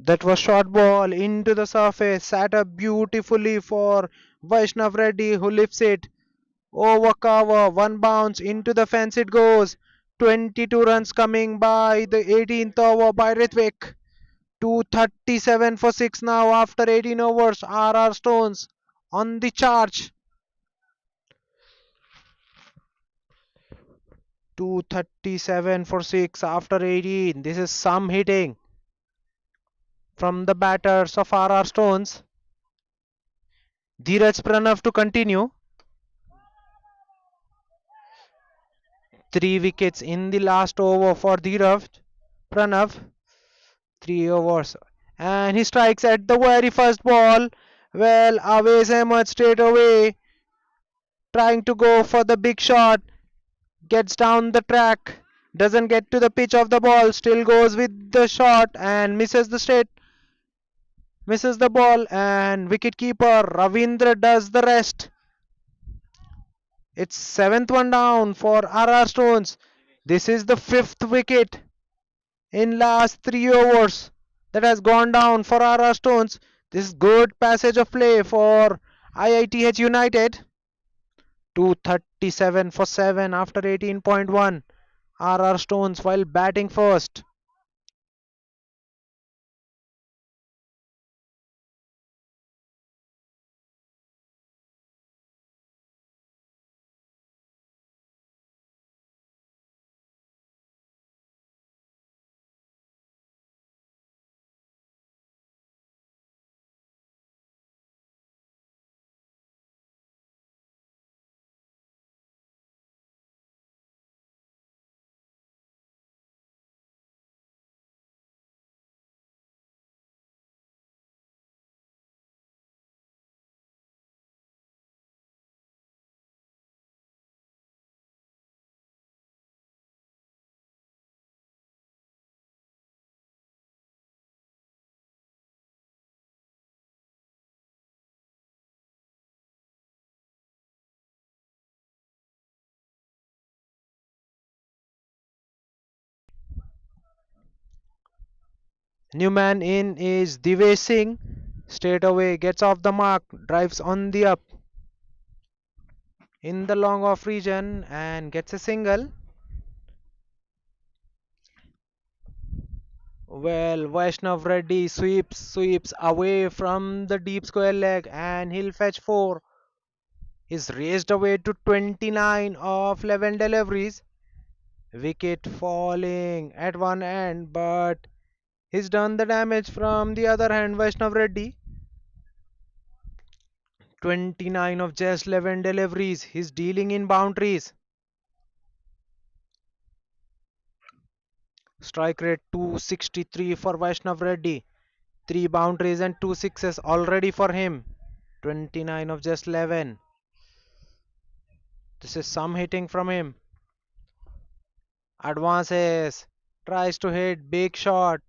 That was short ball into the surface, sat up beautifully for Vaishnav Reddy who lifts it over cover, one bounce into the fence it goes. 22 runs coming by the 18th over by Ritvik. 237 for 6 now after 18 overs. RR Stones on the charge. 237 for 6 after 18. This is some hitting from the batters of RR Stones. Dheeraj Pranav to continue. 3 wickets in the last over for Dheeraj Pranav. 3 overs. And he strikes at the very first ball. Well, Awais Ahmed straight away trying to go for the big shot. Gets down the track. Doesn't get to the pitch of the ball. Still goes with the shot and misses the straight. misses the ball, and wicketkeeper Ravindra does the rest. It's seventh one down for RR Stones. This is the fifth wicket in last 3 overs that has gone down for RR Stones. This is good passage of play for IITH United. 237 for 7 after 18.1. RR Stones while batting first. New man in is Divesh Singh. Straight away gets off the mark, drives on the up in the long off region and gets a single. Well, Vaishnav Reddy sweeps away from the deep square leg and he'll fetch 4. He's raised away to 29 of 11 deliveries. Wicket falling at one end, but he's done the damage from the other hand. Vaishnav Reddy, 29 of just 11 deliveries. He's dealing in boundaries. Strike rate 263 for Vaishnav Reddy. 3 boundaries and 2 sixes already for him. 29 of just 11. This is some hitting from him. Advances. Tries to hit big shot.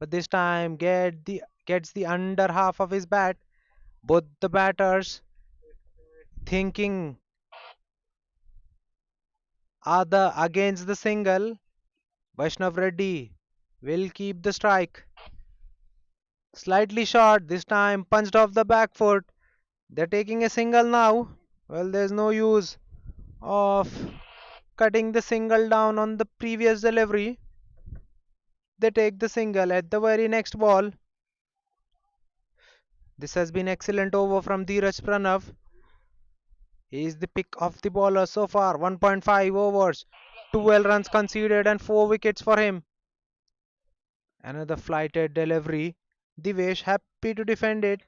But this time gets the under half of his bat. Both the batters thinking other against the single. Vaishnav Reddy will keep the strike. Slightly short. This time punched off the back foot. They're taking a single now. Well, there's no use of cutting the single down on the previous delivery. They take the single at the very next ball. This has been excellent over from Dheeraj Pranav. He is the pick of the bowler so far. 1.5 overs, 12 runs conceded and 4 wickets for him. Another flighted delivery. Divesh happy to defend it.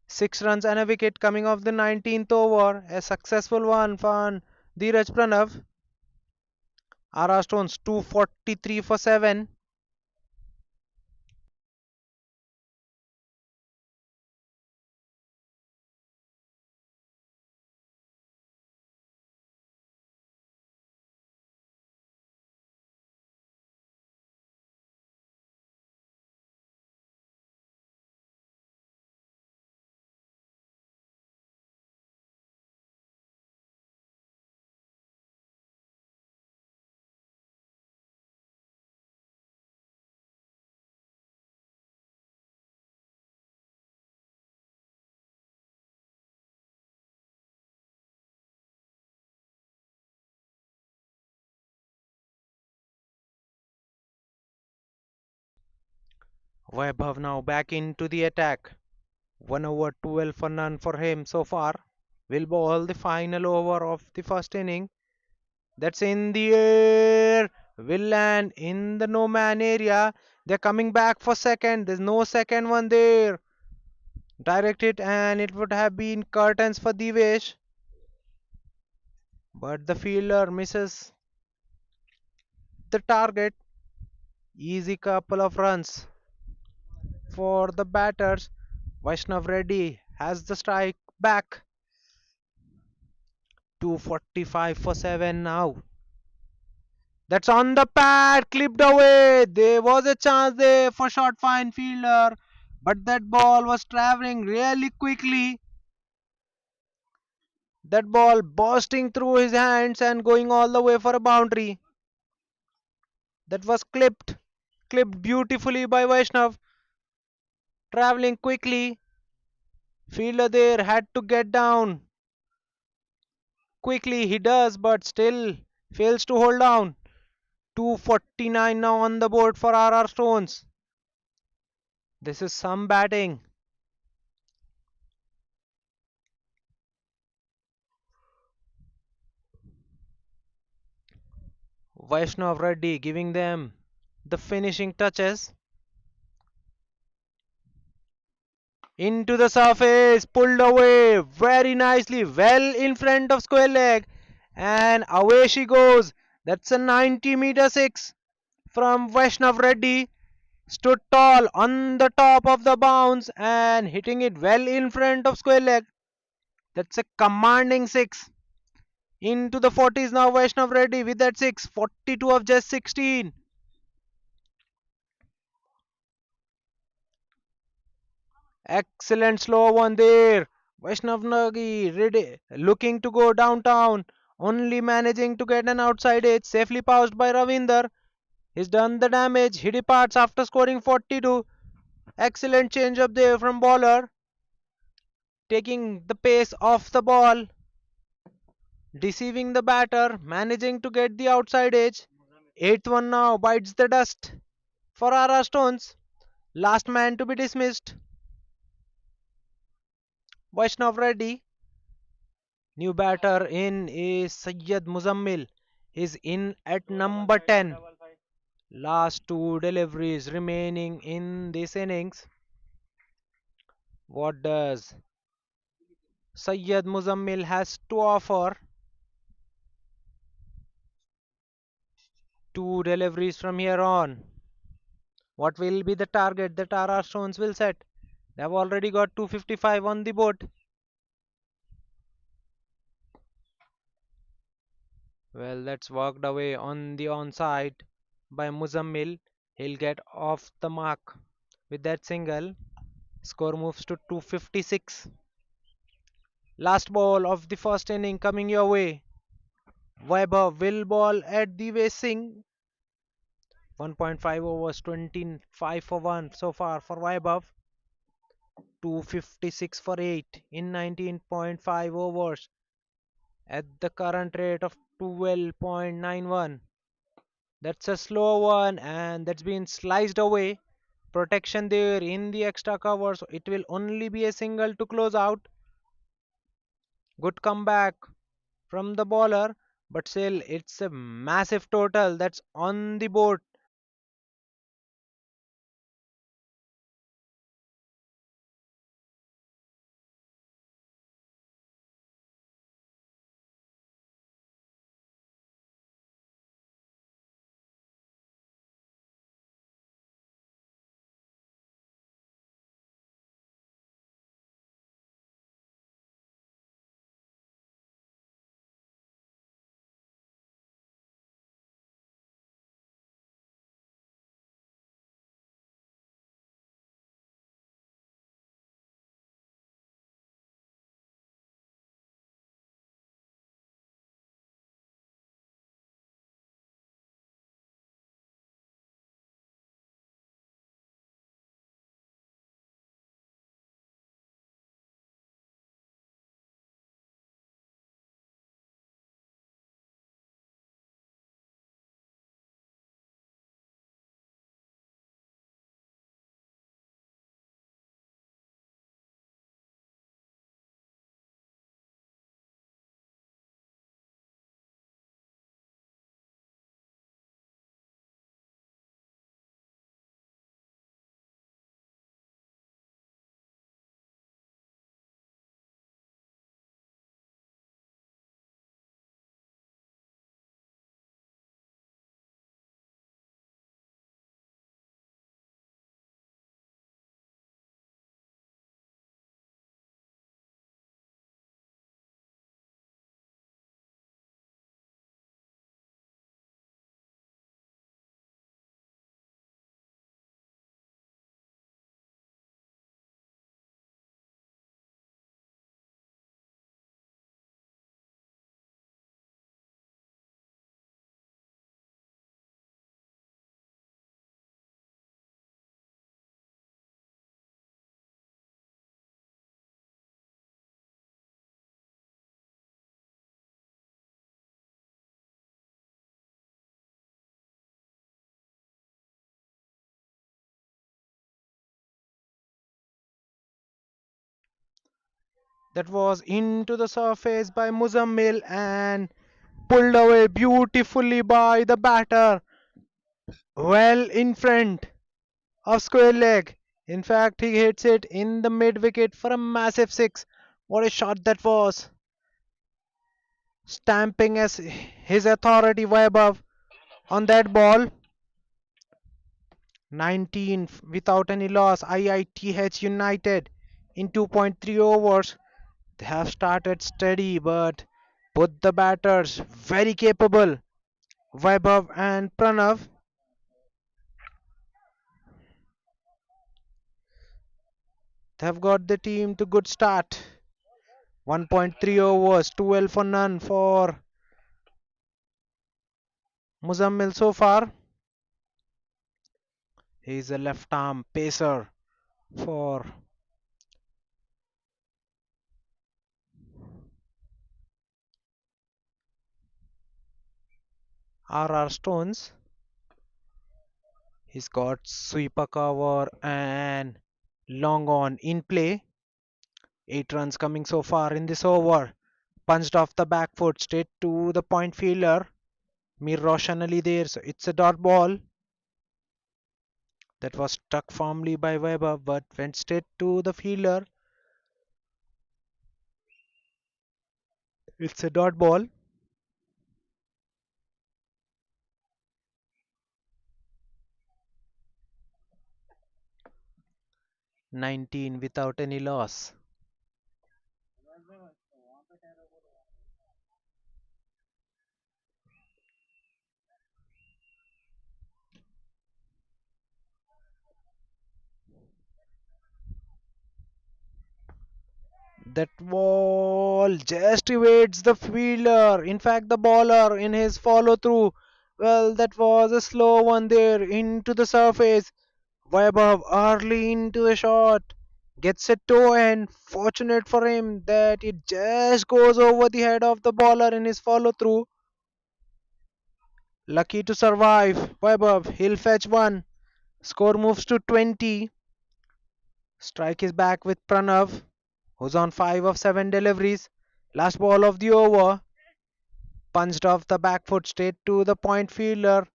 6 runs and a wicket coming off the 19th over. A successful one for Dheeraj Pranav. RR Stones 243 for 7. Vaibhav now back into the attack. 1 over 12 for none for him so far. Will bowl the final over of the first inning. That's in the air. Will land in the no man area. They're coming back for second. There's no second one there. Direct it and it would have been curtains for Divesh. But the fielder misses the target. Easy couple of runs for the batters. Vaishnav Reddy has the strike back. 245 for 7 now. That's on the pad, clipped away. There was a chance there for short fine fielder, But that ball was traveling really quickly. That ball bursting through his hands and going all the way for a boundary. That was clipped beautifully by Vaishnav. Traveling quickly, fielder there had to get down. Quickly he does, but still fails to hold down. 249 now on the board for RR Stones. This is some batting. Vaishnav Reddy giving them the finishing touches. Into the surface, pulled away very nicely, well in front of square leg, and away she goes. That's a 90-meter six from Vaishnav Reddy. Stood tall on the top of the bounce and hitting it well in front of square leg. That's a commanding six. Into the 40s now, Vaishnav Reddy with that six. 42 of just 16. Excellent slow one there. Vaishnav Nagi ready, looking to go downtown. Only managing to get an outside edge. Safely passed by Ravinder. He's done the damage. He departs after scoring 42. Excellent change up there from bowler. Taking the pace off the ball. Deceiving the batter. Managing to get the outside edge. Eighth one now bites the dust for RR Stones. Last man to be dismissed. Vaishnav Reddy. New batter in is Syed Muzammil. Is in at number 10. Last two deliveries remaining in this innings. What does Syed Muzammil has to offer? Two deliveries from here on. What will be the target that RR Stones will set? They have already got 255 on the board. Well, that's worked away on the onside by Muzammil. He'll get off the mark with that single. Score moves to 256. Last ball of the first inning coming your way. Weber will ball at the Wesing. 1.5 overs, 25 for 1 so far for Vaibhav. 256 for 8 in 19.5 overs at the current rate of 12.91. That's a slow one and that's been sliced away. Protection there in the extra cover, so it will only be a single to close out. Good comeback from the bowler, but still it's a massive total that's on the board. That was into the surface by Muzammil and pulled away beautifully by the batter. Well in front of square leg. In fact, he hits it in the mid wicket for a massive six. What a shot that was! Stamping as his authority way above on that ball. 19 without any loss. IITH United in 2.3 overs. They have started steady, but both the batters very capable. Vaibhav and Pranav, they have got the team to good start. 1.3 overs, 12 for none for Muzammil so far. He is a left arm pacer for RR Stones. He's got sweeper cover and long on in play. 8 runs coming so far in this over. Punched off the back foot straight to the point fielder. Mir Roshan Ali there. So it's a dot ball that was struck firmly by Weber but went straight to the fielder. It's a dot ball. 19 without any loss. That ball just evades the fielder. In fact, the bowler in his follow through. Well, that was a slow one there into the surface. Vaibhav early into the shot. Gets a toe and fortunate for him that it just goes over the head of the bowler in his follow through. Lucky to survive. Vaibhav, he'll fetch one. Score moves to 20. Strike is back with Pranav, who's on 5 of 7 deliveries. Last ball of the over. Punched off the back foot straight to the point fielder.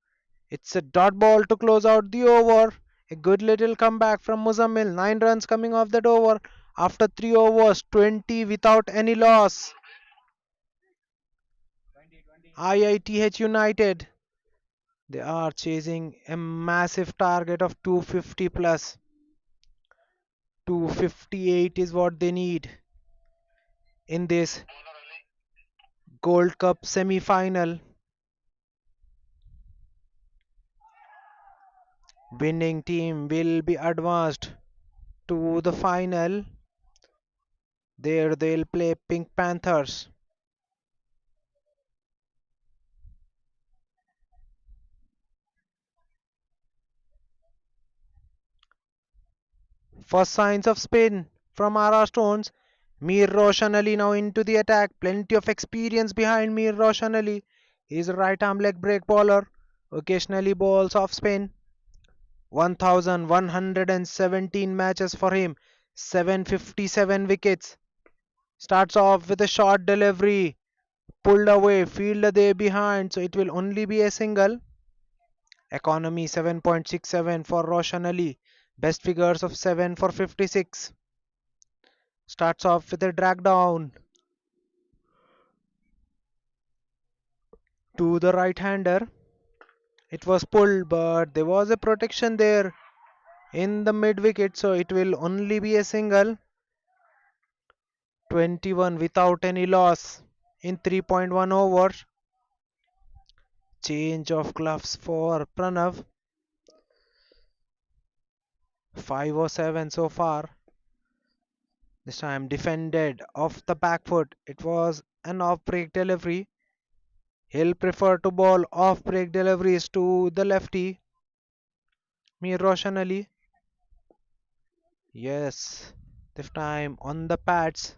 It's a dot ball to close out the over. A good little comeback from Muzammil. 9 runs coming off that over. After 3 overs, 20 without any loss. IITH United. They are chasing a massive target of 250 plus. 258 is what they need in this Gold Cup semi final. Winning team will be advanced to the final. There they'll play Pink Panthers. First signs of spin from RR Stones. Mir Roshan Ali now into the attack. Plenty of experience behind Mir Roshan Ali. He's a right arm leg break bowler. Occasionally balls off spin. 1117 matches for him. 757 wickets. Starts off with a short delivery. Pulled away. Fielder there behind. So it will only be a single. Economy 7.67 for Roshan Ali. Best figures of 7 for 56. Starts off with a drag down to the right hander. It was pulled, but there was a protection there in the mid wicket, so it will only be a single. 21 without any loss in 3.1 overs. Change of gloves for Pranav. 507 so far. This time defended off the back foot. It was an off break delivery. He'll prefer to bowl off break deliveries to the lefty, Mir Roshan Ali. Yes, this time on the pads.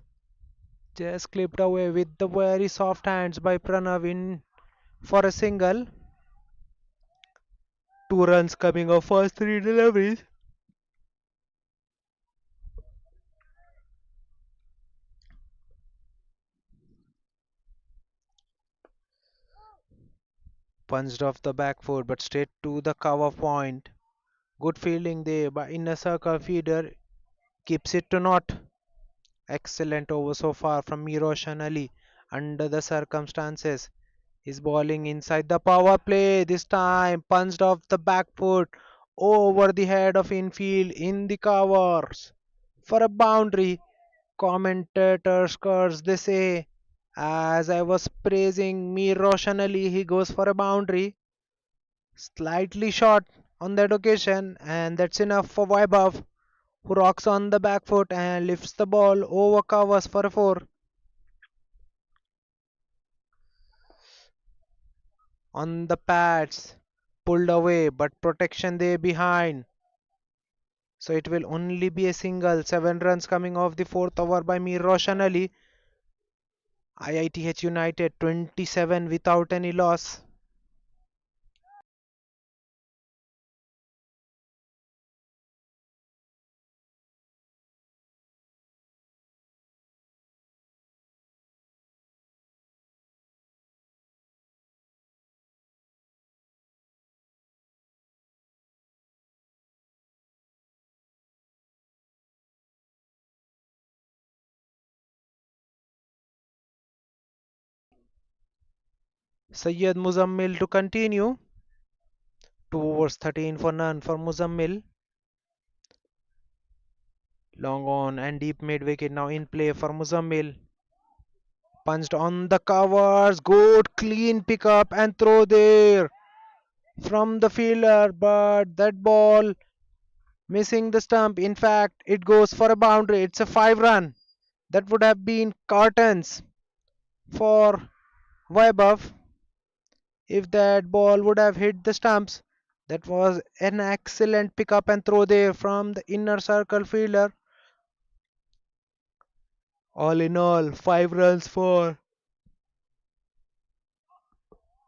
Just clipped away with the very soft hands by Pranav in for a single. 2 runs coming off first 3 deliveries. Punched off the back foot but straight to the cover point. Good fielding there by inner circle feeder. Keeps it to naught. Excellent over so far from Miroshan Ali under the circumstances. He's bowling inside the power play. This time punched off the back foot over the head of infield in the covers for a boundary. Commentators curse they say. As I was praising Miroshan Ali, he goes for a boundary. Slightly short on that occasion, and that's enough for Vaibhav, who rocks on the back foot and lifts the ball over covers for a four. On the pads, pulled away, but protection there behind. So it will only be a single. 7 runs coming off the fourth over by Mir Roshan Ali. IITH United 27 without any loss. Sayyid Muzammil to continue. 2 overs 13 for none for Muzammil. Long on and deep mid wicket now in play for Muzammil. Punched on the covers. Good clean pickup and throw there from the fielder. But that ball missing the stump. In fact, it goes for a boundary. It's a 5 run. That would have been curtains for Vaibhav if that ball would have hit the stumps. That was an excellent pickup and throw there from the inner circle fielder. All in all, 5 runs for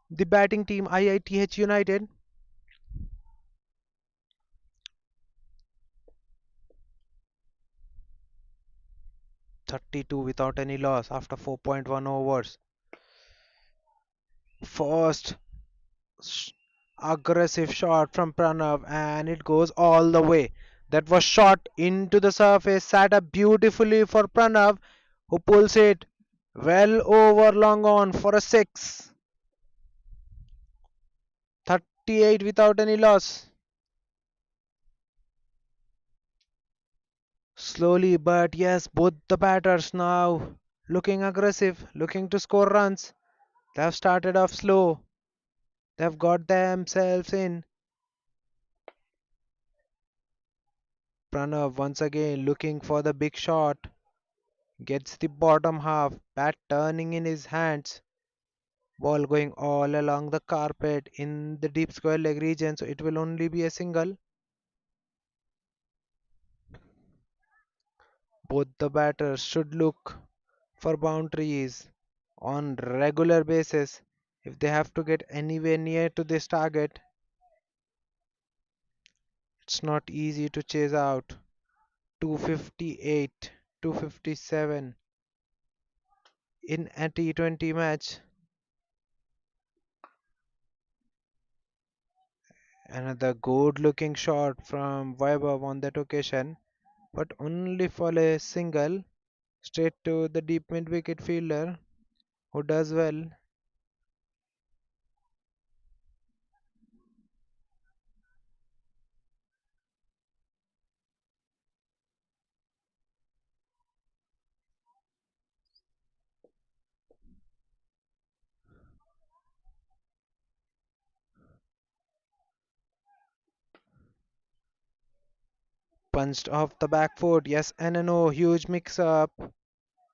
the batting team IITH United. 32 without any loss after 4.1 overs. First aggressive shot from Pranav and it goes all the way. That was shot into the surface, sat up beautifully for Pranav, who pulls it well over long on for a six. 38 without any loss. Slowly, but yes, both the batters now looking aggressive, looking to score runs. They have started off slow. They have got themselves in. Pranav once again looking for the big shot. Gets the bottom half, bat turning in his hands. Ball going all along the carpet in the deep square leg region, so it will only be a single. Both the batters should look for boundaries on regular basis if they have to get anywhere near to this target. It's not easy to chase out. 258, 257 in a T20 match. Another good looking shot from Vaibhav on that occasion, but only for a single, straight to the deep mid wicket fielder who does well. Punched off the back foot, yes and a no, huge mix up.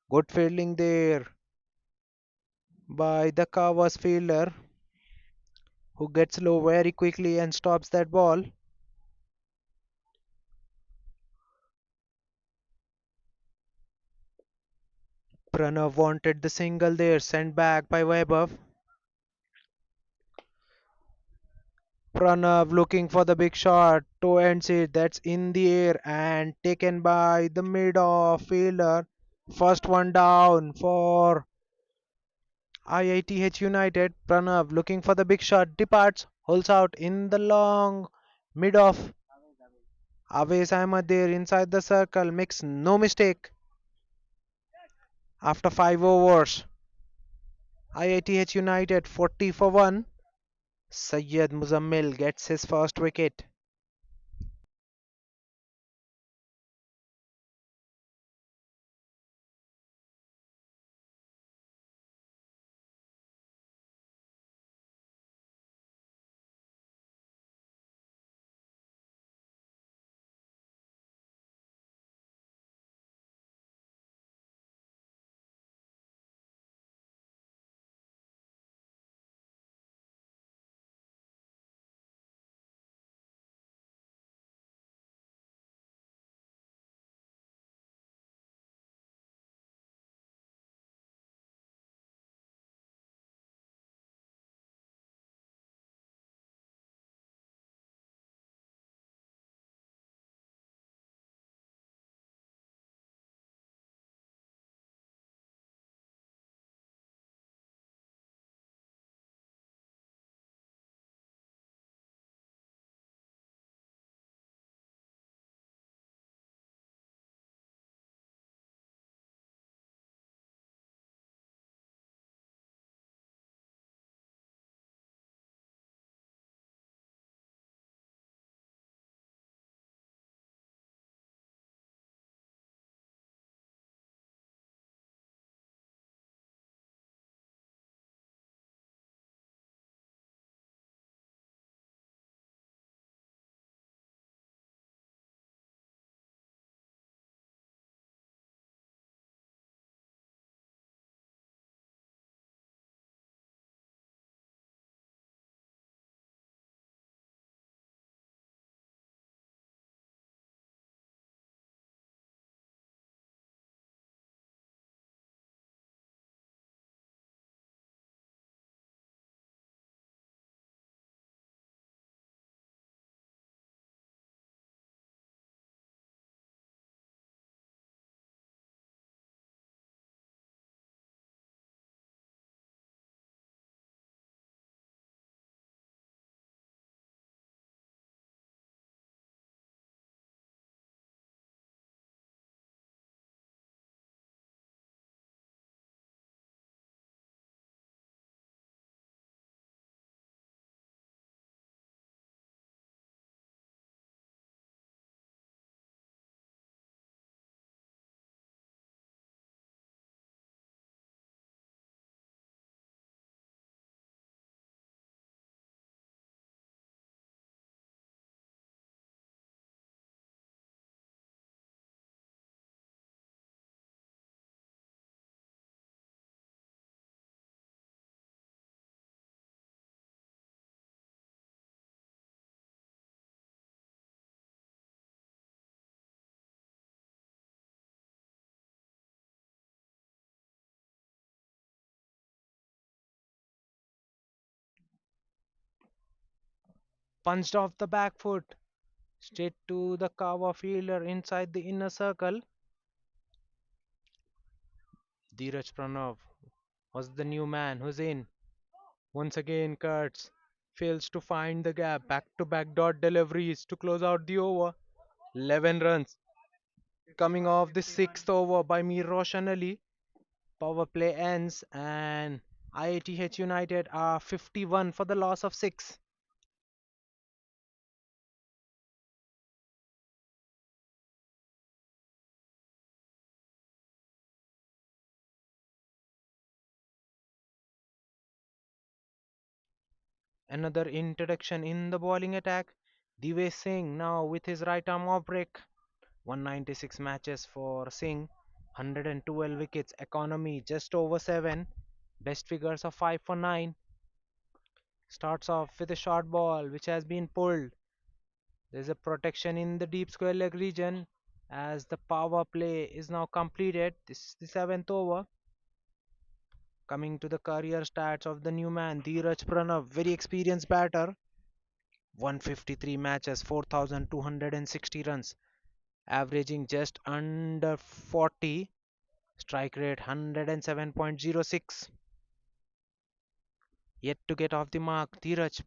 Good fielding there by the Kavas fielder who gets low very quickly and stops that ball. Pranav wanted the single there, sent back by Vaibhav. Pranav looking for the big shot, toe ends it, that's in the air and taken by the mid off fielder. First one down for IITH United, Pranav looking for the big shot, departs, holds out in the long mid off. Awais Ahmed there inside the circle, makes no mistake. After 5 overs, IITH United 40 for 1. Syed Muzammil gets his first wicket. Punched off the back foot, straight to the cover fielder inside the inner circle. Dheeraj Pranav was the new man who's in. Once again, Kurtz fails to find the gap. Back to back dot deliveries to close out the over. 11 runs coming off the sixth over by Mir Roshan Ali. Power play ends and IITH United are 51 for the loss of 6. Another introduction in the bowling attack. Divesh Singh now with his right arm off break. 196 matches for Singh, 112 wickets, economy just over 7, best figures of 5 for 9. Starts off with a short ball which has been pulled. There's a protection in the deep square leg region as the power play is now completed. This is the 7th over. Coming to the career stats of the new man, Dheeraj Pranav, very experienced batter. 153 matches, 4,260 runs, averaging just under 40. Strike rate 107.06. Yet to get off the mark, Dheeraj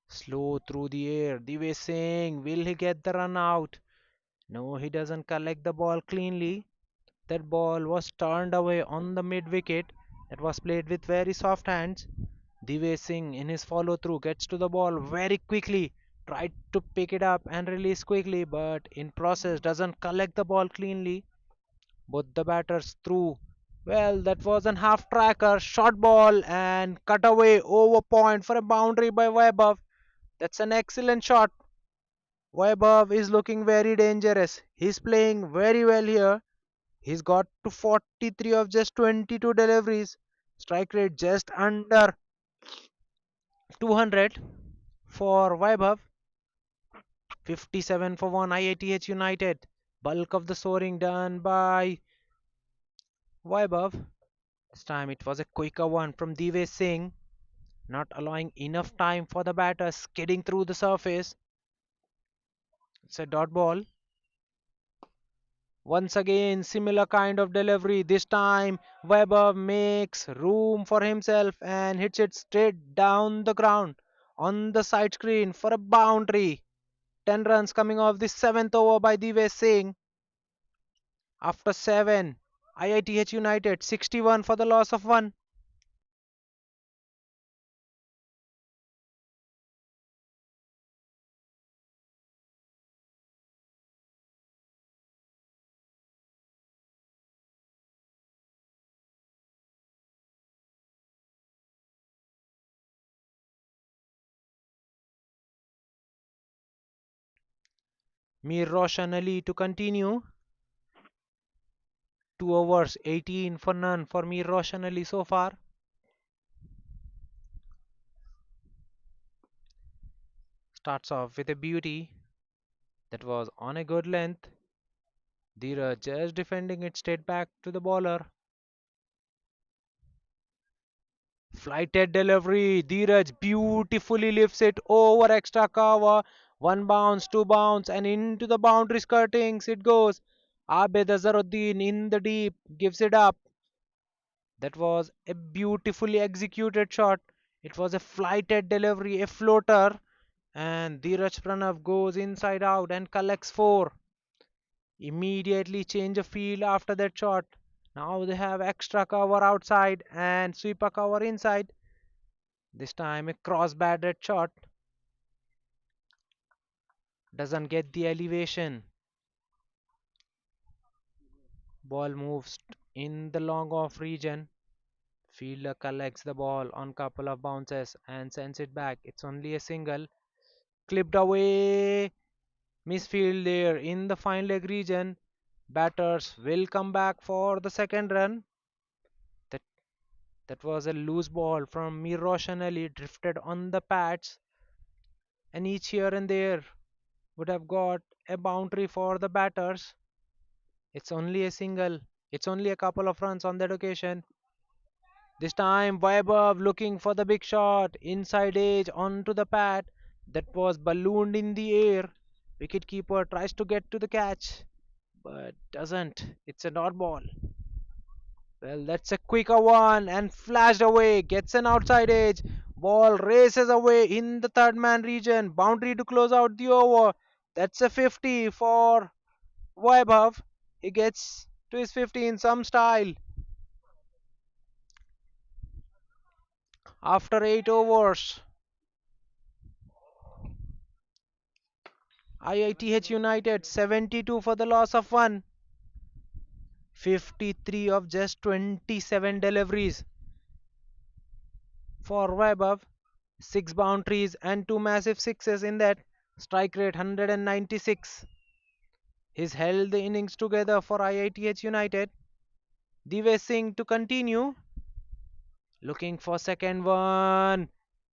slow through the air. Divesh Singh, will he get the run out? No, he doesn't collect the ball cleanly. That ball was turned away on the mid wicket. That was played with very soft hands. Divesh Singh, in his follow through, gets to the ball very quickly, tried to pick it up and release quickly, but in process doesn't collect the ball cleanly. Both the batters threw. Well, that was an half tracker, short ball, and cut away over point for a boundary by Vaibhav. That's an excellent shot. Vaibhav is looking very dangerous. He's playing very well here. He's got to 43 of just 22 deliveries. Strike rate just under 200 for Vaibhav. 57 for 1 IITH United. Bulk of the scoring done by Vaibhav. This time it was a quicker one from Divesh Singh, not allowing enough time for the batter skidding through the surface. It's a dot ball. Once again, similar kind of delivery. This time, Weber makes room for himself and hits it straight down the ground on the side screen for a boundary. 10 runs coming off the 7th over by Divesh Singh. After 7, IITH United 61 for the loss of 1. Mir Roshan Ali to continue. 2 overs, 18 for none for Mir Roshan Ali so far. Starts off with a beauty that was on a good length. Dheeraj just defending it straight back to the bowler. Flighted delivery. Dheeraj beautifully lifts it over extra cover. One bounce, two bounce, and into the boundary skirtings it goes. Abid Azharuddin in the deep gives it up. That was a beautifully executed shot. It was a flighted delivery, a floater, and Dheeraj Pranav goes inside out and collects 4. Immediately change of field after that shot. Now they have extra cover outside and sweeper cover inside. This time a cross batted shot doesn't get the elevation. Ball moves in the long off region. Fielder collects the ball on couple of bounces and sends it back. It's only a single. Clipped away. Misfield there in the fine leg region. Batters will come back for the second run. That that was a loose ball from Mir Roshan Ali drifted on the pads, and each here and there would have got a boundary for the batters. It's only a single. It's only a couple of runs on that occasion. This time Vaibhav looking for the big shot. Inside edge onto the pad. That was ballooned in the air. Wicketkeeper tries to get to the catch, but doesn't. It's a dot ball. Well, that's a quicker one and flashed away. Gets an outside edge. Ball races away in the third man region. Boundary to close out the over. That's a 50 for Vaibhav. He gets to his 50 in some style. After 8 overs, IITH United 72 for the loss of 1. 53 of just 27 deliveries for Vaibhav. 6 boundaries and 2 massive sixes in that. Strike rate 196. He's held the innings together for IITH United. Divesh Singh to continue. Looking for second one.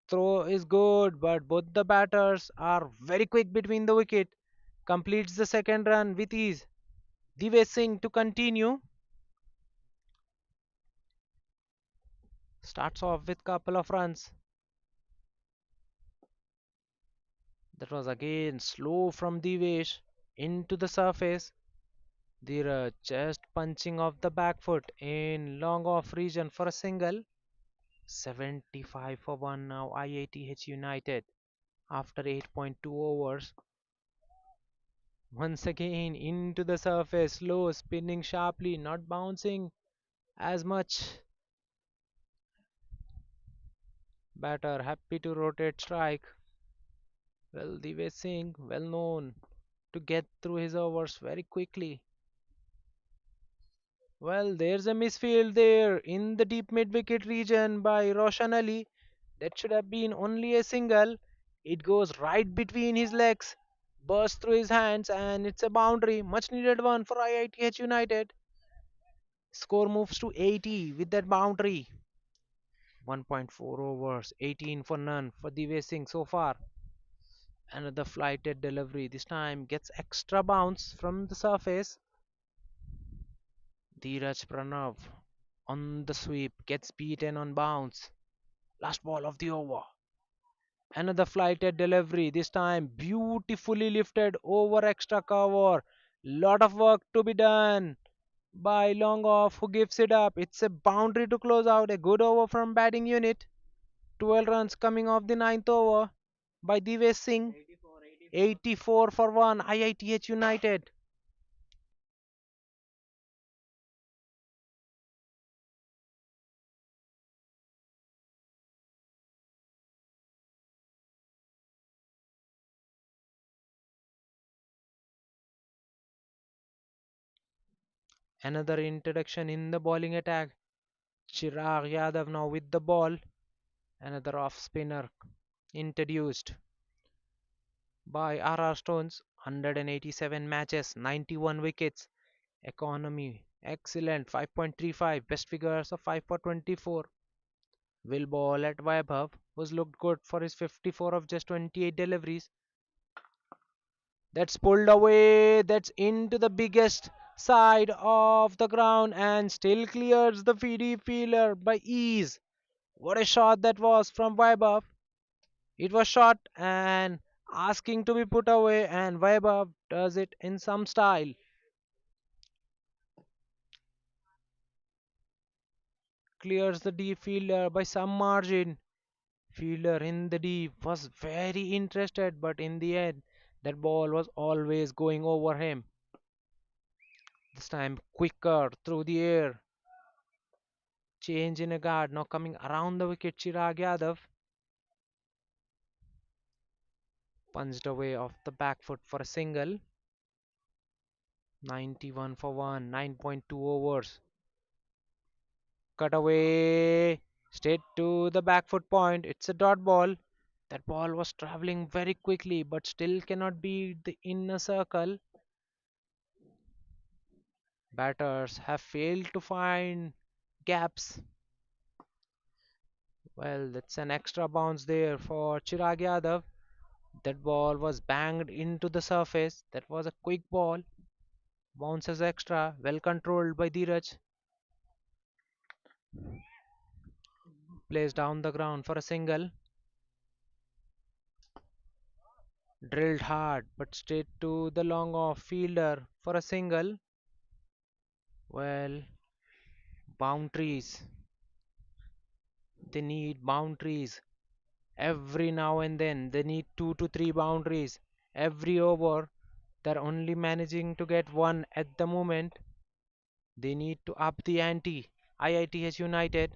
Throw is good, but both the batters are very quick between the wicket. Completes the second run with ease. Divesh Singh to continue. Starts off with couple of runs. That was again slow from Divesh into the surface. Dheeraj just punching off the back foot in long off region for a single. 75 for 1 now IITH United after 8.2 overs. Once again into the surface, slow, spinning sharply, not bouncing as much. Batter happy to rotate strike. Well, Divesh Singh, well known to get through his overs very quickly. Well, there's a misfield there in the deep mid wicket region by Roshan Ali. That should have been only a single. It goes right between his legs, bursts through his hands, and it's a boundary. Much needed one for IITH United. Score moves to 80 with that boundary. 1.4 overs, 18 for none for Divesh Singh so far. Another flighted delivery. This time gets extra bounce from the surface. Dheeraj Pranav on the sweep gets beaten on bounce. Last ball of the over. Another flighted delivery. This time beautifully lifted over extra cover. Lot of work to be done by long off who gives it up. It's a boundary to close out. A good over from batting unit. 12 runs coming off the ninth over by Divesh Singh. 84 for 1 IITH United. Another introduction in the bowling attack. Chirag Yadav now with the ball. Another off spinner introduced by RR Stones. 187 matches, 91 wickets. Economy excellent, 5.35. Best figures of 5 for 24. Will ball at Vaibhav was looked good for his 54 of just 28 deliveries. That's pulled away. That's into the biggest side of the ground and still clears the feedy fielder by ease. What a shot that was from Vaibhav. It was shot and asking to be put away, and Vaibhav does it in some style. Clears the deep fielder by some margin. Fielder in the deep was very interested, but in the end, that ball was always going over him. This time quicker through the air. Change in a guard now coming around the wicket. Chirag Yadav punched away off the back foot for a single. 91 for 1, 9.2 overs. Cut away. Straight to the back foot point. It's a dot ball. That ball was traveling very quickly but still cannot beat the inner circle. Batters have failed to find gaps. Well, that's an extra bounce there for Chirag Yadav. That ball was banged into the surface. That was a quick ball. Bounces extra. Well controlled by Dheeraj. Plays down the ground for a single. Drilled hard but straight to the long off fielder for a single. Well, boundaries. They need boundaries. Every now and then they need 2 to 3 boundaries. Every over they're only managing to get one at the moment. They need to up the ante. IITH United.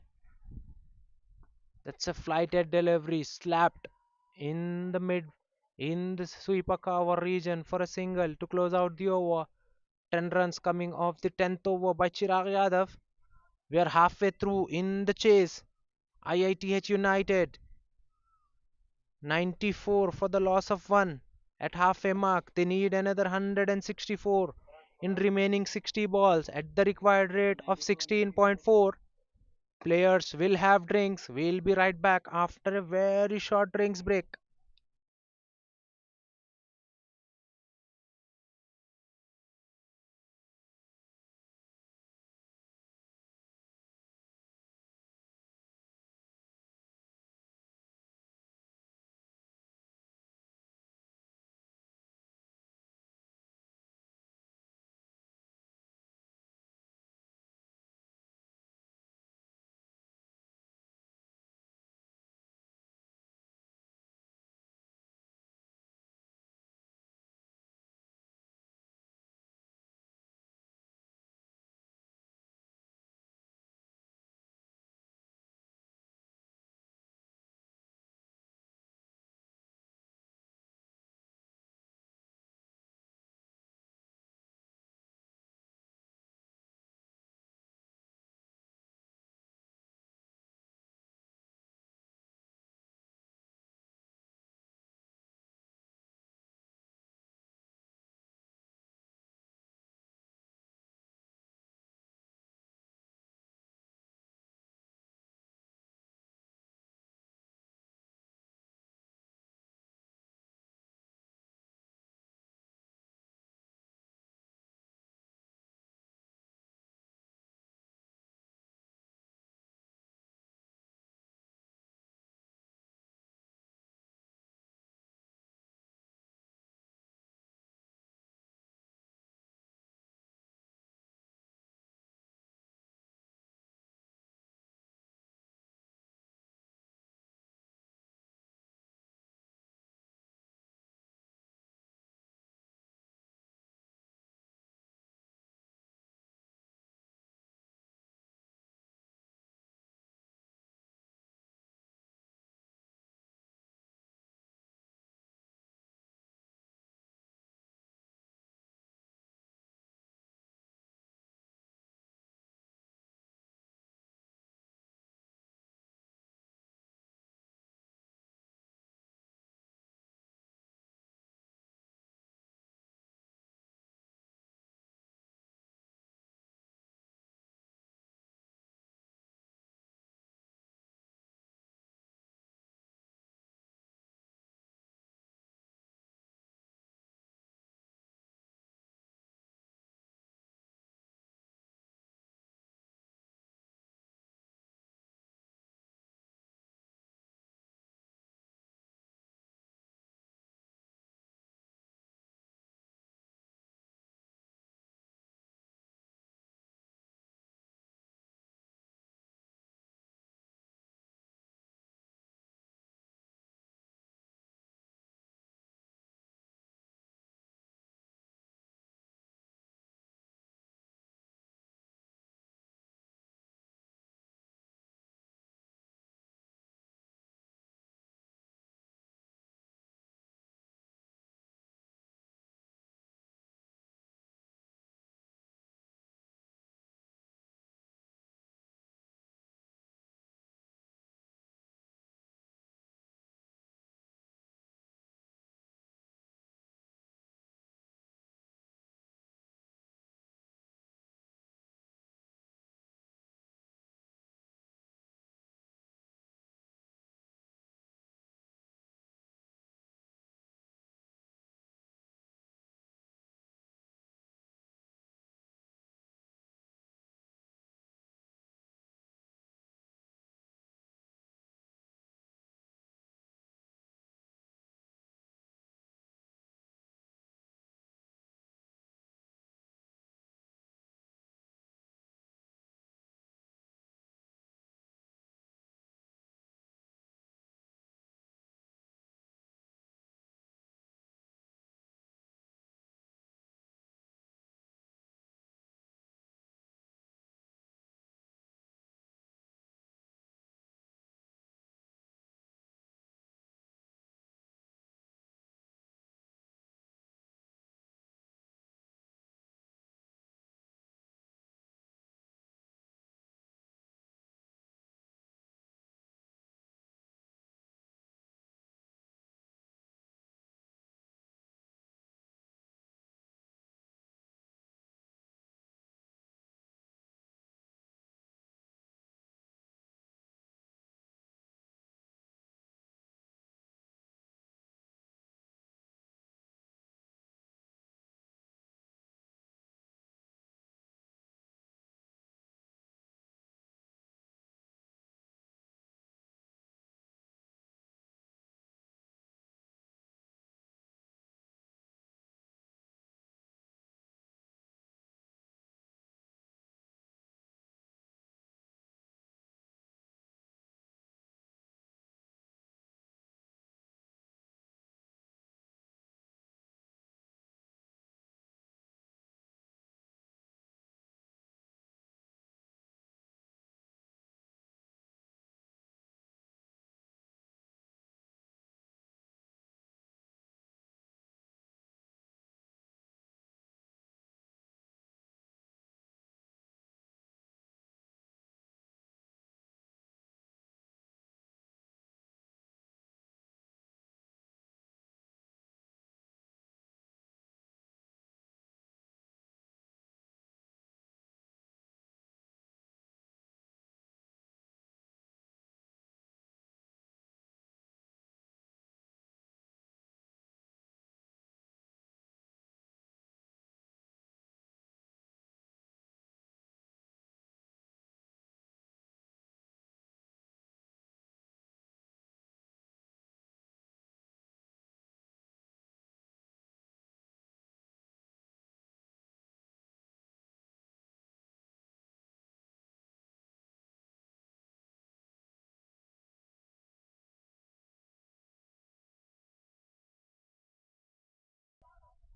That's a flighted delivery slapped in the mid in the sweeper cover region for a single to close out the over. 10 runs coming off the 10th over by Chirag Yadav. We are halfway through in the chase. IITH United 94 for the loss of one. At halfway mark, they need another 164 in remaining 60 balls at the required rate of 16.4. Players will have drinks. We'll be right back after a very short drinks break.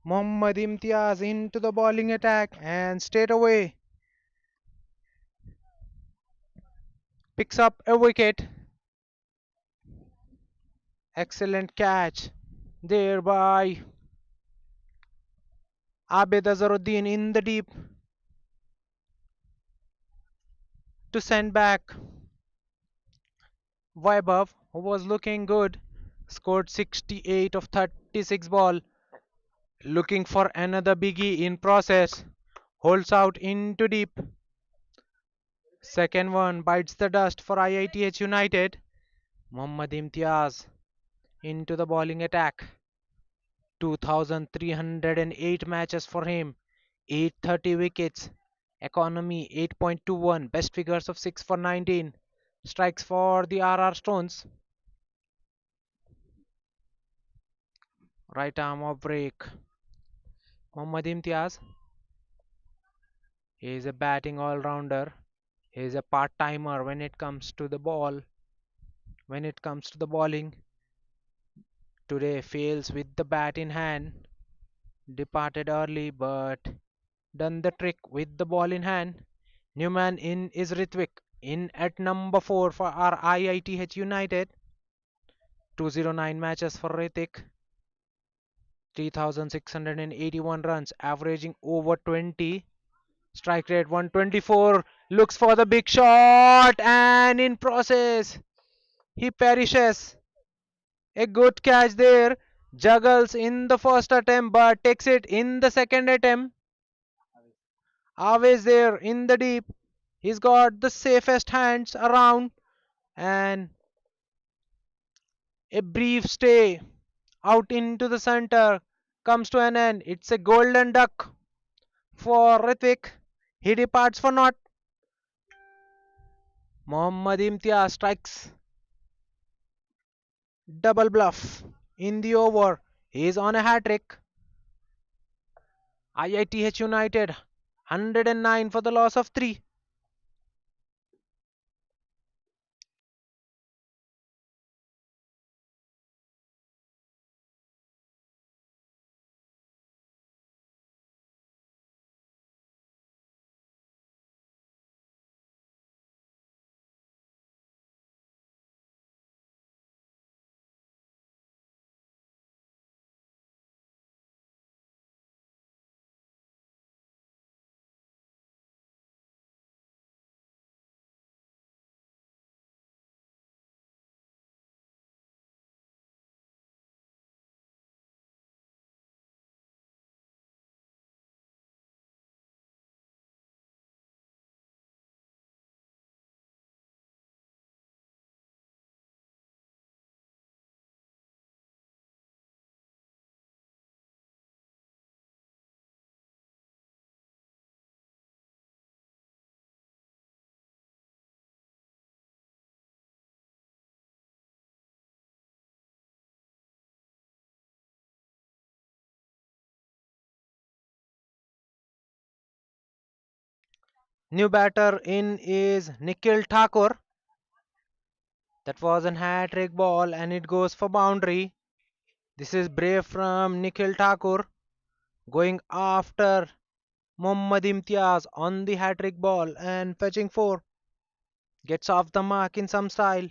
Mohammad Imtiaz into the bowling attack and straight away picks up a wicket. Excellent catch there by Abid Azharuddin in the deep to send back Vaibhav, who was looking good, scored 68 of 36 ball, looking for another biggie in process, holds out into deep. Second one bites the dust for IITH United. Mohammad Imtiaz into the bowling attack. 2,308 matches for him, 830 wickets, economy 8.21, best figures of 6 for 19, strikes for the RR Stones. Right arm off break. Mohammad Imtiaz, he is a batting all-rounder. He is a part-timer when it comes to the ball. When it comes to the bowling, today fails with the bat in hand. Departed early but done the trick with the ball in hand. New man in is Ritwik in at number 4 for our IITH United. 209 matches for Ritwik. 3,681 runs, averaging over 20. Strike rate 124. Looks for the big shot and in process he perishes. A good catch there. Juggles in the first attempt but takes it in the second attempt. Always there in the deep. He's got the safest hands around and a brief stay out into the center comes to an end. It's a golden duck for Ritwik. He departs for naught. Mohammad Imtiaz strikes double bluff in the over. He is on a hat trick. IITH United 109 for the loss of 3. New batter in is Nikhil Thakur. That was an hat trick ball and it goes for boundary. This is brave from Nikhil Thakur going after Mohammad Imtiaz on the hat trick ball and fetching 4. Gets off the mark in some style.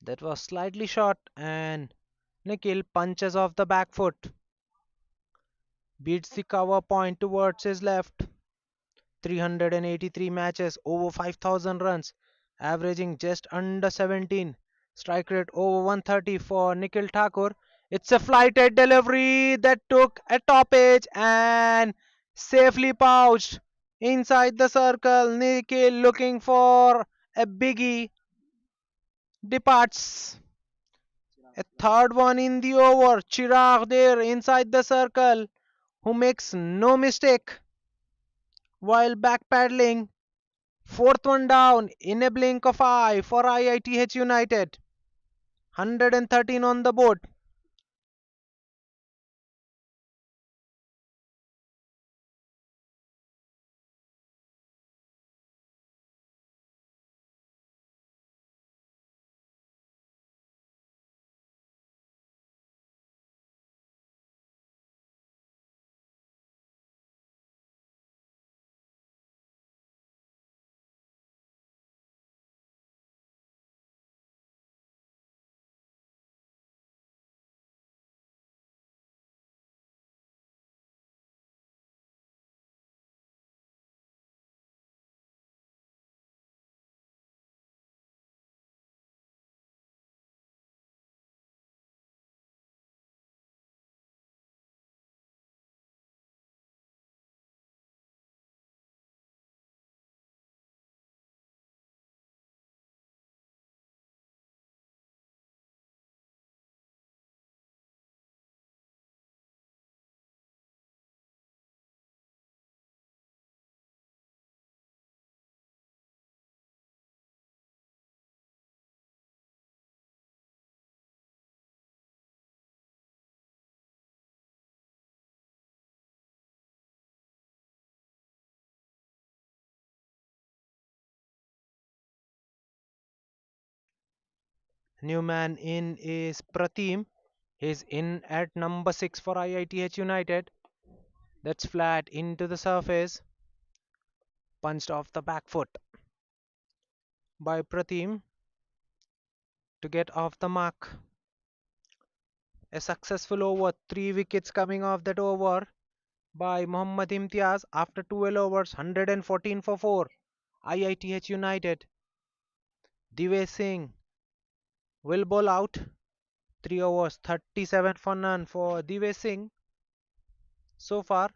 That was slightly short and Nikhil punches off the back foot. Beats the cover point towards his left. 383 matches, over 5,000 runs, averaging just under 17. Strike rate over 130 for Nikhil Thakur. It's a flighted delivery that took a top edge and safely pouched inside the circle. Nikhil looking for a biggie departs. A third one in the over. Chirag there inside the circle who makes no mistake while backpedaling. Fourth one down in a blink of eye for IITH United. 113 on the board. New man in is Pratim. He's in at number 6 for IITH United. That's flat into the surface, punched off the back foot by Pratim to get off the mark. A successful over, 3 wickets coming off that over by Mohammad Imtiaz after 12 overs, 114 for 4. IITH United. Divesh Singh will bowl out. 3 overs, 37 for none for Divesh Singh so far.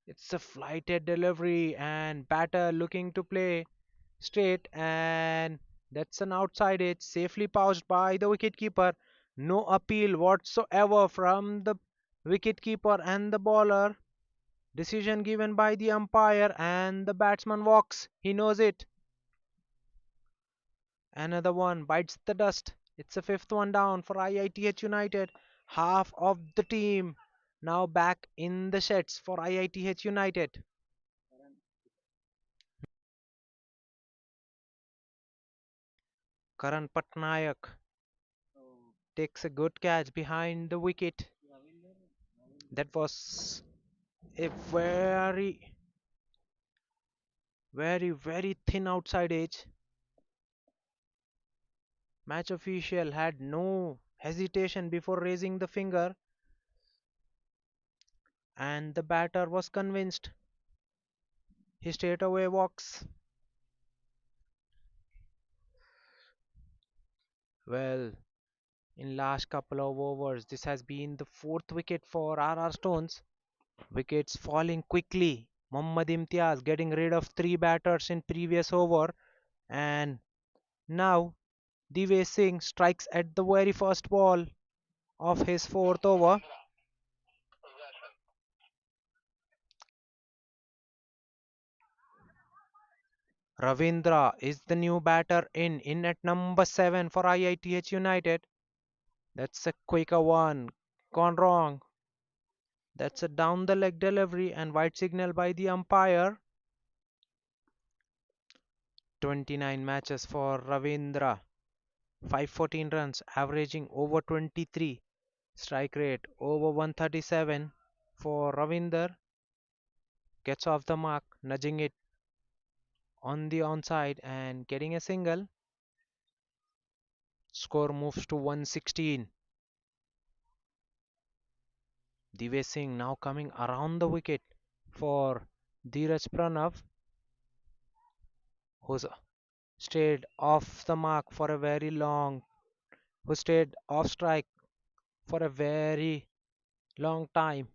It's a flighted delivery and batter looking to play straight, and that's an outside edge safely pouched by the wicketkeeper. No appeal whatsoever from the wicketkeeper and the bowler. Decision given by the umpire, and the batsman walks. He knows it. Another one bites the dust. It's a fifth one down for IITH United. Half of the team now back in the sheds for IITH United. Karan Patnaik takes a good catch behind the wicket. That was a very thin outside edge. Match official had no hesitation before raising the finger, and the batter was convinced. He straight away walks. Well, in last couple of overs, this has been the fourth wicket for RR Stones. Wickets falling quickly. Mohammad Imtiaz getting rid of 3 batters in previous over, and now Divesh Singh strikes at the very first ball of his fourth over. Ravindra is the new batter in at number 7 for IITH United. That's a quicker one. Gone wrong. That's a down the leg delivery and white signal by the umpire. 29 matches for Ravindra. 514 runs, averaging over 23. Strike rate over 137 for Ravinder. Gets off the mark, nudging it on the onside and getting a single. Score moves to 116. Divesh Singh now coming around the wicket for Dheeraj Pranav, who's stayed off the mark for a very long, who stayed off strike for a very long time.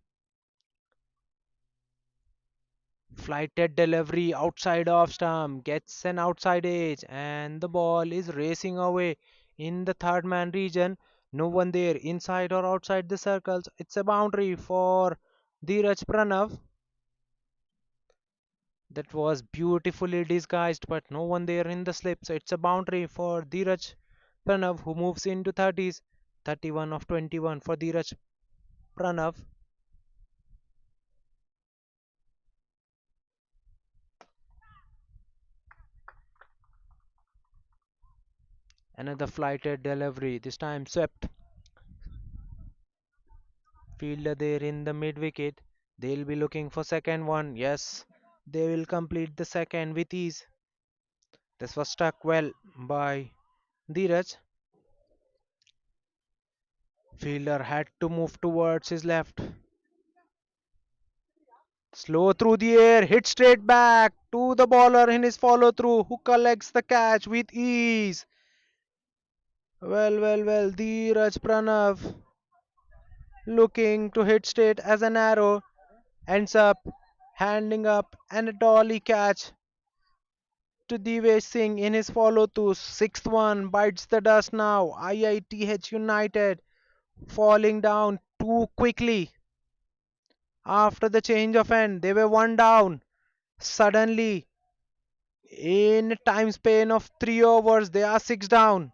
Flighted delivery outside off stump gets an outside edge, and the ball is racing away in the third man region. No one there inside or outside the circles. It's a boundary for Dheeraj Pranav. That was beautifully disguised, but no one there in the slip. So it's a boundary for Dheeraj Pranav, who moves into 30s. 31 of 21 for Dheeraj Pranav. Another flighted delivery, this time swept. Fielder there in the mid wicket. They'll be looking for second one. Yes, they will complete the second with ease. This was struck well by Dheeraj. Fielder had to move towards his left. Slow through the air, hit straight back to the bowler in his follow through, who collects the catch with ease. Well, Dheeraj Pranav looking to hit straight as an arrow ends up handing up and a dolly catch to Divesh Singh in his follow through. Sixth one bites the dust now. IITH United falling down too quickly after the change of end. They were one down. Suddenly, in a time span of 3 overs, they are six down.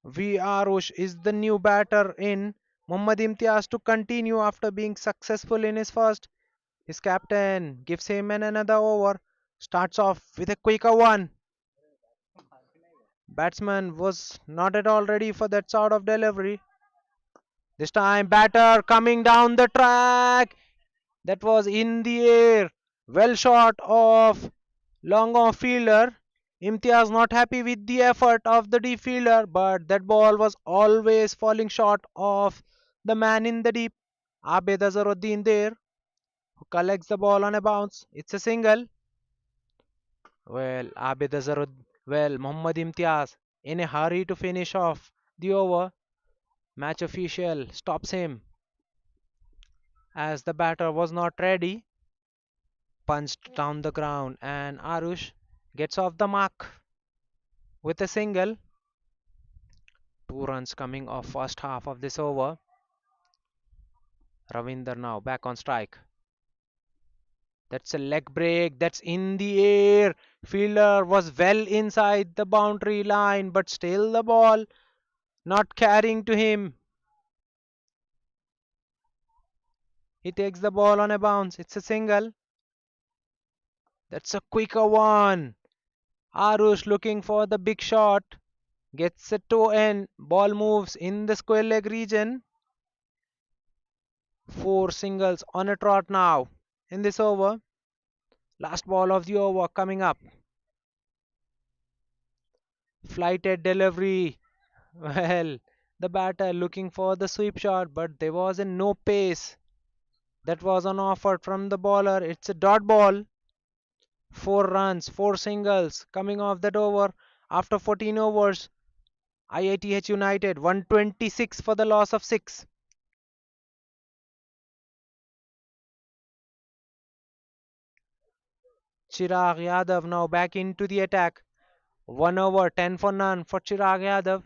VR Ush is the new batter in. Muhammad Imtiaz to continue after being successful in his first. His captain gives him another over. Starts off with a quicker one. Batsman was not at all ready for that sort of delivery. This time, batter coming down the track. That was in the air. Well shot of long off fielder. Imtiaz not happy with the effort of the deep fielder, but that ball was always falling short of the man in the deep. Abed Azharuddin there, who collects the ball on a bounce. It's a single. Muhammad Imtiaz in a hurry to finish off the over. Match official stops him as the batter was not ready. Punched down the ground, and Arush gets off the mark with a single. 2 runs coming off first half of this over. Ravinder now back on strike. That's a leg break. That's in the air. Fielder was well inside the boundary line, but still the ball not carrying to him. He takes the ball on a bounce. It's a single. That's a quicker one. Arush looking for the big shot. Gets a toe in. Ball moves in the square leg region. 4 singles on a trot now in this over. Last ball of the over coming up. Flighted delivery. Well, the batter looking for the sweep shot, but there was a no pace that was on offer from the bowler. It's a dot ball. 4 runs, 4 singles coming off that over after 14 overs. IITH United 126 for the loss of 6. Chirag Yadav now back into the attack. 1 over, 10 for none for Chirag Yadav.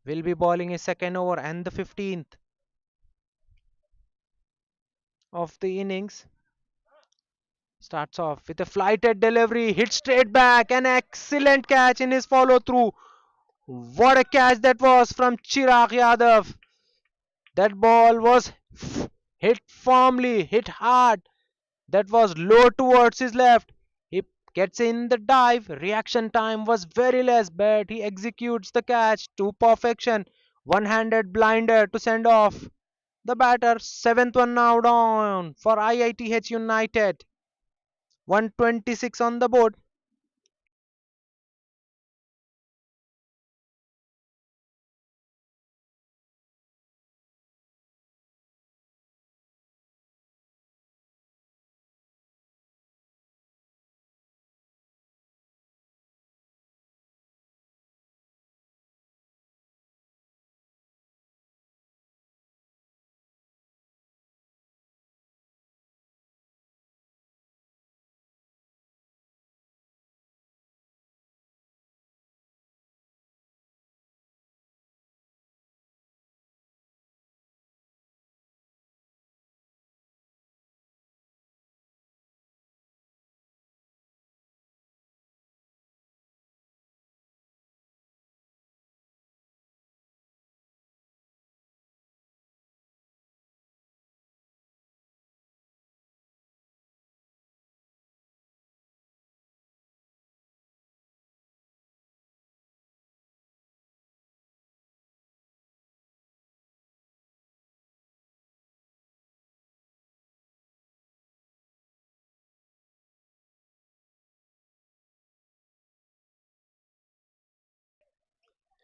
Will be bowling his second over and the 15th of the innings. Starts off with a flighted delivery, hit straight back, an excellent catch in his follow through. What a catch that was from Chirag Yadav. That ball was hit firmly, hit hard. That was low towards his left. He gets in the dive. Reaction time was very less, but he executes the catch to perfection. One handed blinder to send off the batter. Seventh one now down for IITH United. 126 on the board.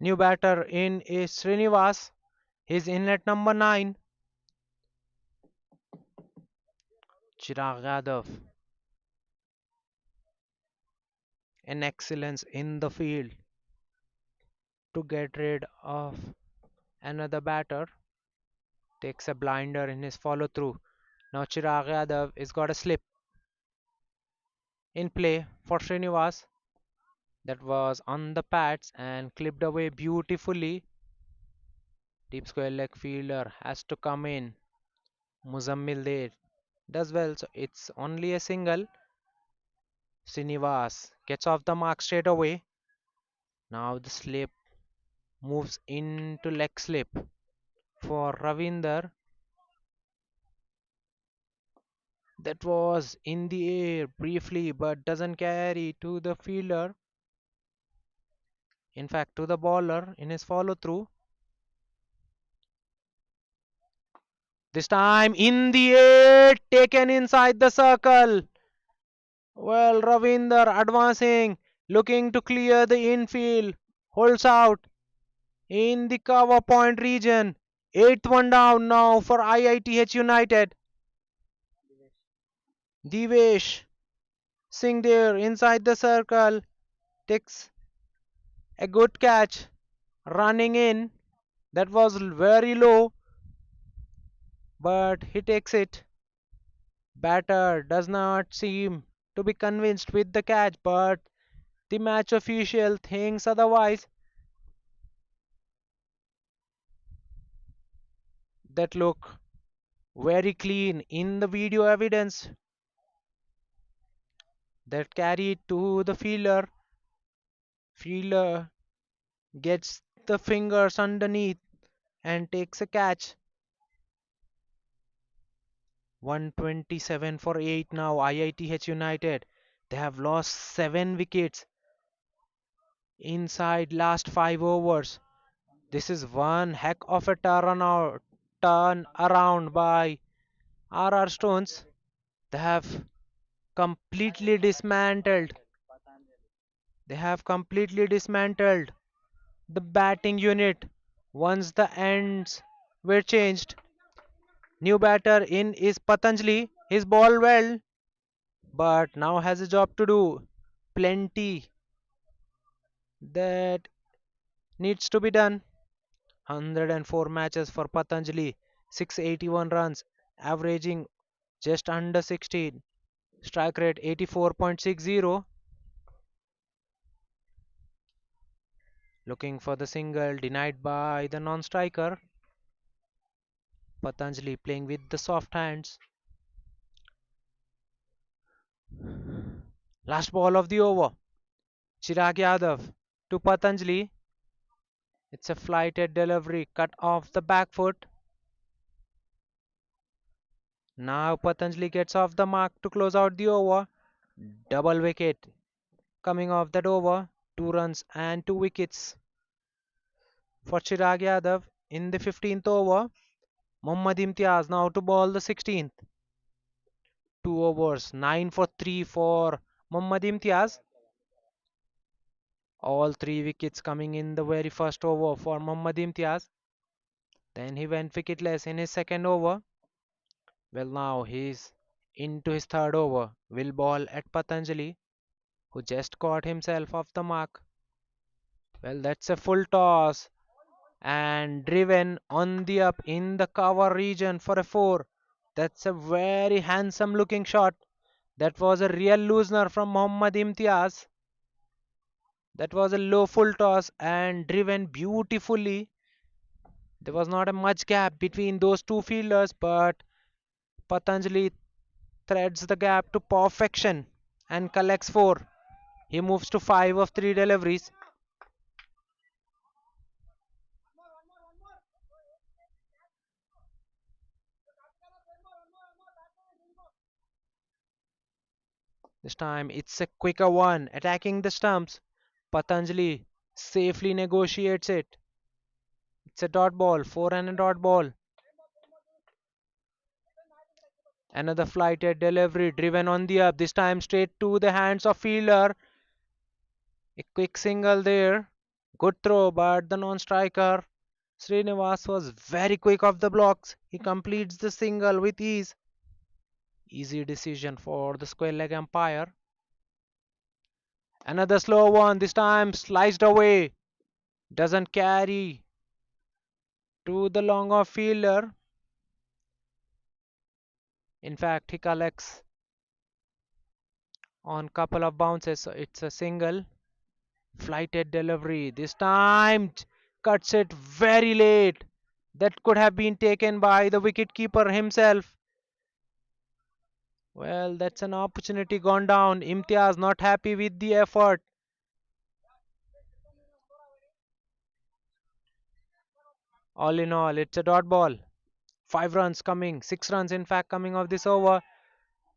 New batter in is Srinivas. He's in at number 9. Chirag Yadav. An excellence in the field to get rid of another batter. Takes a blinder in his follow through. Now Chirag Yadav has got a slip in play for Srinivas. That was on the pads and clipped away beautifully. Deep square leg fielder has to come in. Muzammil there does well, so it's only a single. Srinivas gets off the mark straight away. Now the slip moves into leg slip. for Ravinder. That was in the air briefly but doesn't carry to the fielder, in fact to the bowler in his follow through. This time in the air, taken inside the circle. Well, Ravinder advancing, looking to clear the infield, holds out in the cover point region. Eighth one down now for IITH United. Divesh Singh there inside the circle takes a good catch, running in. That was very low, but he takes it. Batter does not seem to be convinced with the catch, but the match official thinks otherwise. That look very clean in the video evidence that carried to the fielder. Fielder gets the fingers underneath and takes a catch. 127 for 8 now. IITH United. They have lost 7 wickets inside last 5 overs. This is one heck of a turn around by RR Stones. They have completely dismantled. They have completely dismantled the batting unit once the ends were changed. New batter in is Patanjali. His ball well, but now has a job to do. Plenty that needs to be done. 104 matches for Patanjali, 681 runs, averaging just under 16. Strike rate 84.60. Looking for the single denied by the non-striker. Patanjali playing with the soft hands. Last ball of the over. Chirag Yadav to Patanjali. It's a flighted delivery cut off the back foot. Now Patanjali gets off the mark to close out the over. Double wicket coming off that over. 2 runs and 2 wickets for Chirag Yadav in the 15th over. Mohammad Imtiaz now to ball the 16th. 2 overs, 9 for 3 for Mohammad Imtiaz. All 3 wickets coming in the very first over for Mohammad Imtiaz. Then he went wicketless in his second over. Well, now he's into his third over. Will ball at Patanjali, who just caught himself off the mark. Well, that's a full toss and driven on the up in the cover region for a 4. That's a very handsome looking shot. That was a real loosener from Mohammad Imtiaz. That was a low full toss and driven beautifully. There was not a much gap between those two fielders, but Patanjali threads the gap to perfection and collects 4. He moves to 5 of 3 deliveries. This time it's a quicker one, attacking the stumps. Patanjali safely negotiates it. It's a dot ball, 4 and a dot ball. Another flighted delivery driven on the up, this time straight to the hands of fielder. A quick single there. Good throw, but the non-striker Srinivas was very quick off the blocks. He completes the single with ease. Easy decision for the square leg umpire. Another slow one, this time sliced away. Doesn't carry to the long off fielder. In fact, he collects on couple of bounces, so it's a single. Flighted delivery. This time cuts it very late. That could have been taken by the wicketkeeper himself. Well, that's an opportunity gone down. Imtiaz not happy with the effort. All in all, it's a dot ball. 5 runs coming, 6 runs in fact coming of this over.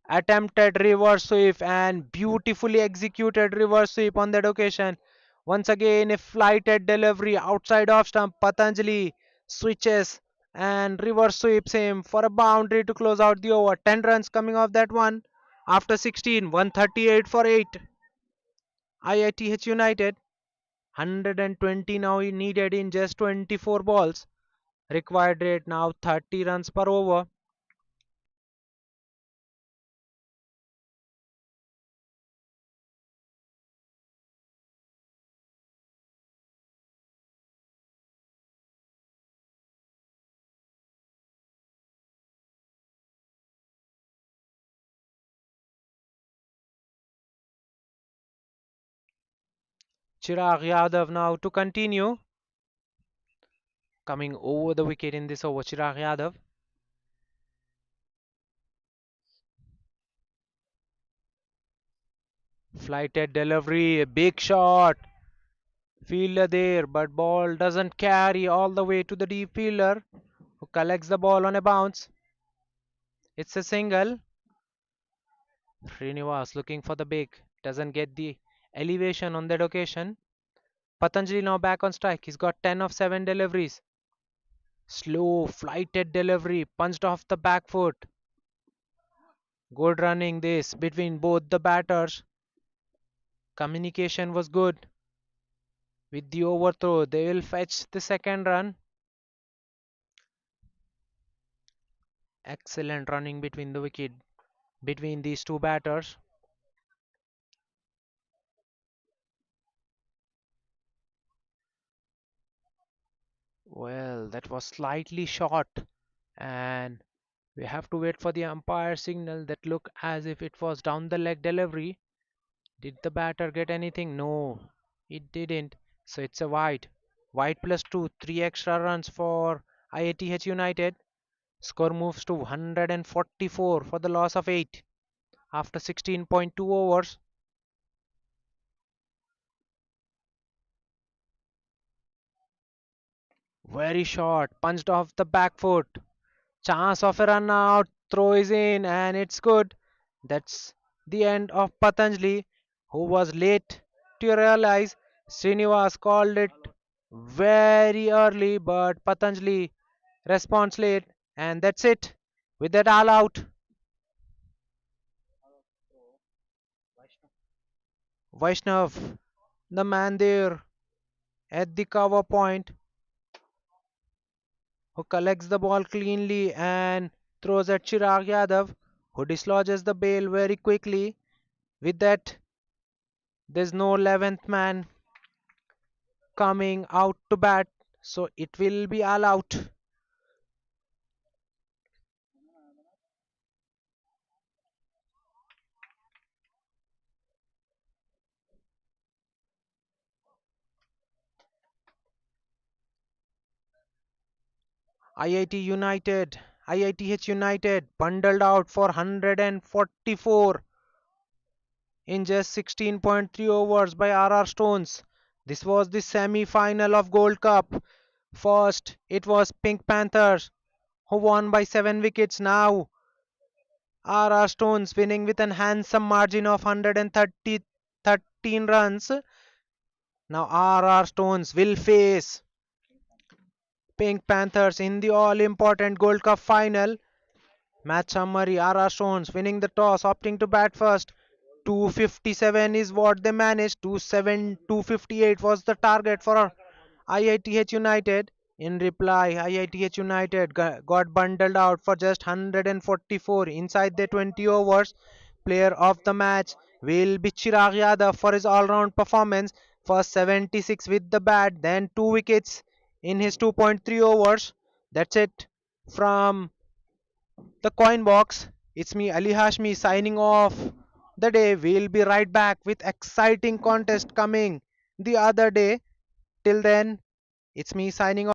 Attempted reverse sweep and beautifully executed reverse sweep on that occasion. Once again, a flighted delivery outside off stump. Patanjali switches and reverse sweeps him for a boundary to close out the over. 10 runs coming off that one. After 16, 138 for 8. IITH United 120 now needed in just 24 balls. Required rate now 30 runs per over. Chirag Yadav now to continue. Coming over the wicket in this over, Chirag Yadav. Flighted delivery, a big shot. Fielder there, but ball doesn't carry all the way to the deep fielder who collects the ball on a bounce. It's a single. Srinivas looking for the big, doesn't get the elevation on that occasion. Patanjali now back on strike. He's got 10 of 7 deliveries. Slow, flighted delivery, punched off the back foot. Good running this between both the batters. Communication was good. With the overthrow, they will fetch the second run. Excellent running between the wicket, between these two batters. Well, that was slightly short, and we have to wait for the umpire signal that look as if it was down the leg delivery. Did the batter get anything? No, it didn't. So it's a wide. Wide plus 2, 3 extra runs for IITH United. Score moves to 144 for the loss of 8 after 16.2 overs. Very short, punched off the back foot. Chance of a run out, throw is in, and it's good. That's the end of Patanjali, who was late to realize. Srinivas called it very early, but Patanjali responds late, and that's it. With that all out, Vaishnav, the man there at the cover point, who collects the ball cleanly and throws at Chirag Yadav, who dislodges the bail very quickly. With that, there's no 11th man coming out to bat, so it will be all out. IIT United, IITH United bundled out for 144 in just 16.3 overs by RR Stones. This was the semi-final of Gold Cup. First, it was Pink Panthers who won by 7 wickets. Now, RR Stones winning with an handsome margin of 130 13 runs. Now, RR Stones will face Pink Panthers in the all-important Gold Cup final. Match summary: RR Stones winning the toss, opting to bat first. 257 is what they managed. 258 was the target for IITH United. In reply, IITH United got bundled out for just 144 inside the 20 overs. Player of the match will be Chirag Yadav for his all-round performance. First 76 with the bat, then 2 wickets in his 2.3 overs. That's it from the coin box. It's me, Ali Hashmi, signing off the day. We'll be right back with exciting contest coming the other day. Till then, it's me signing off.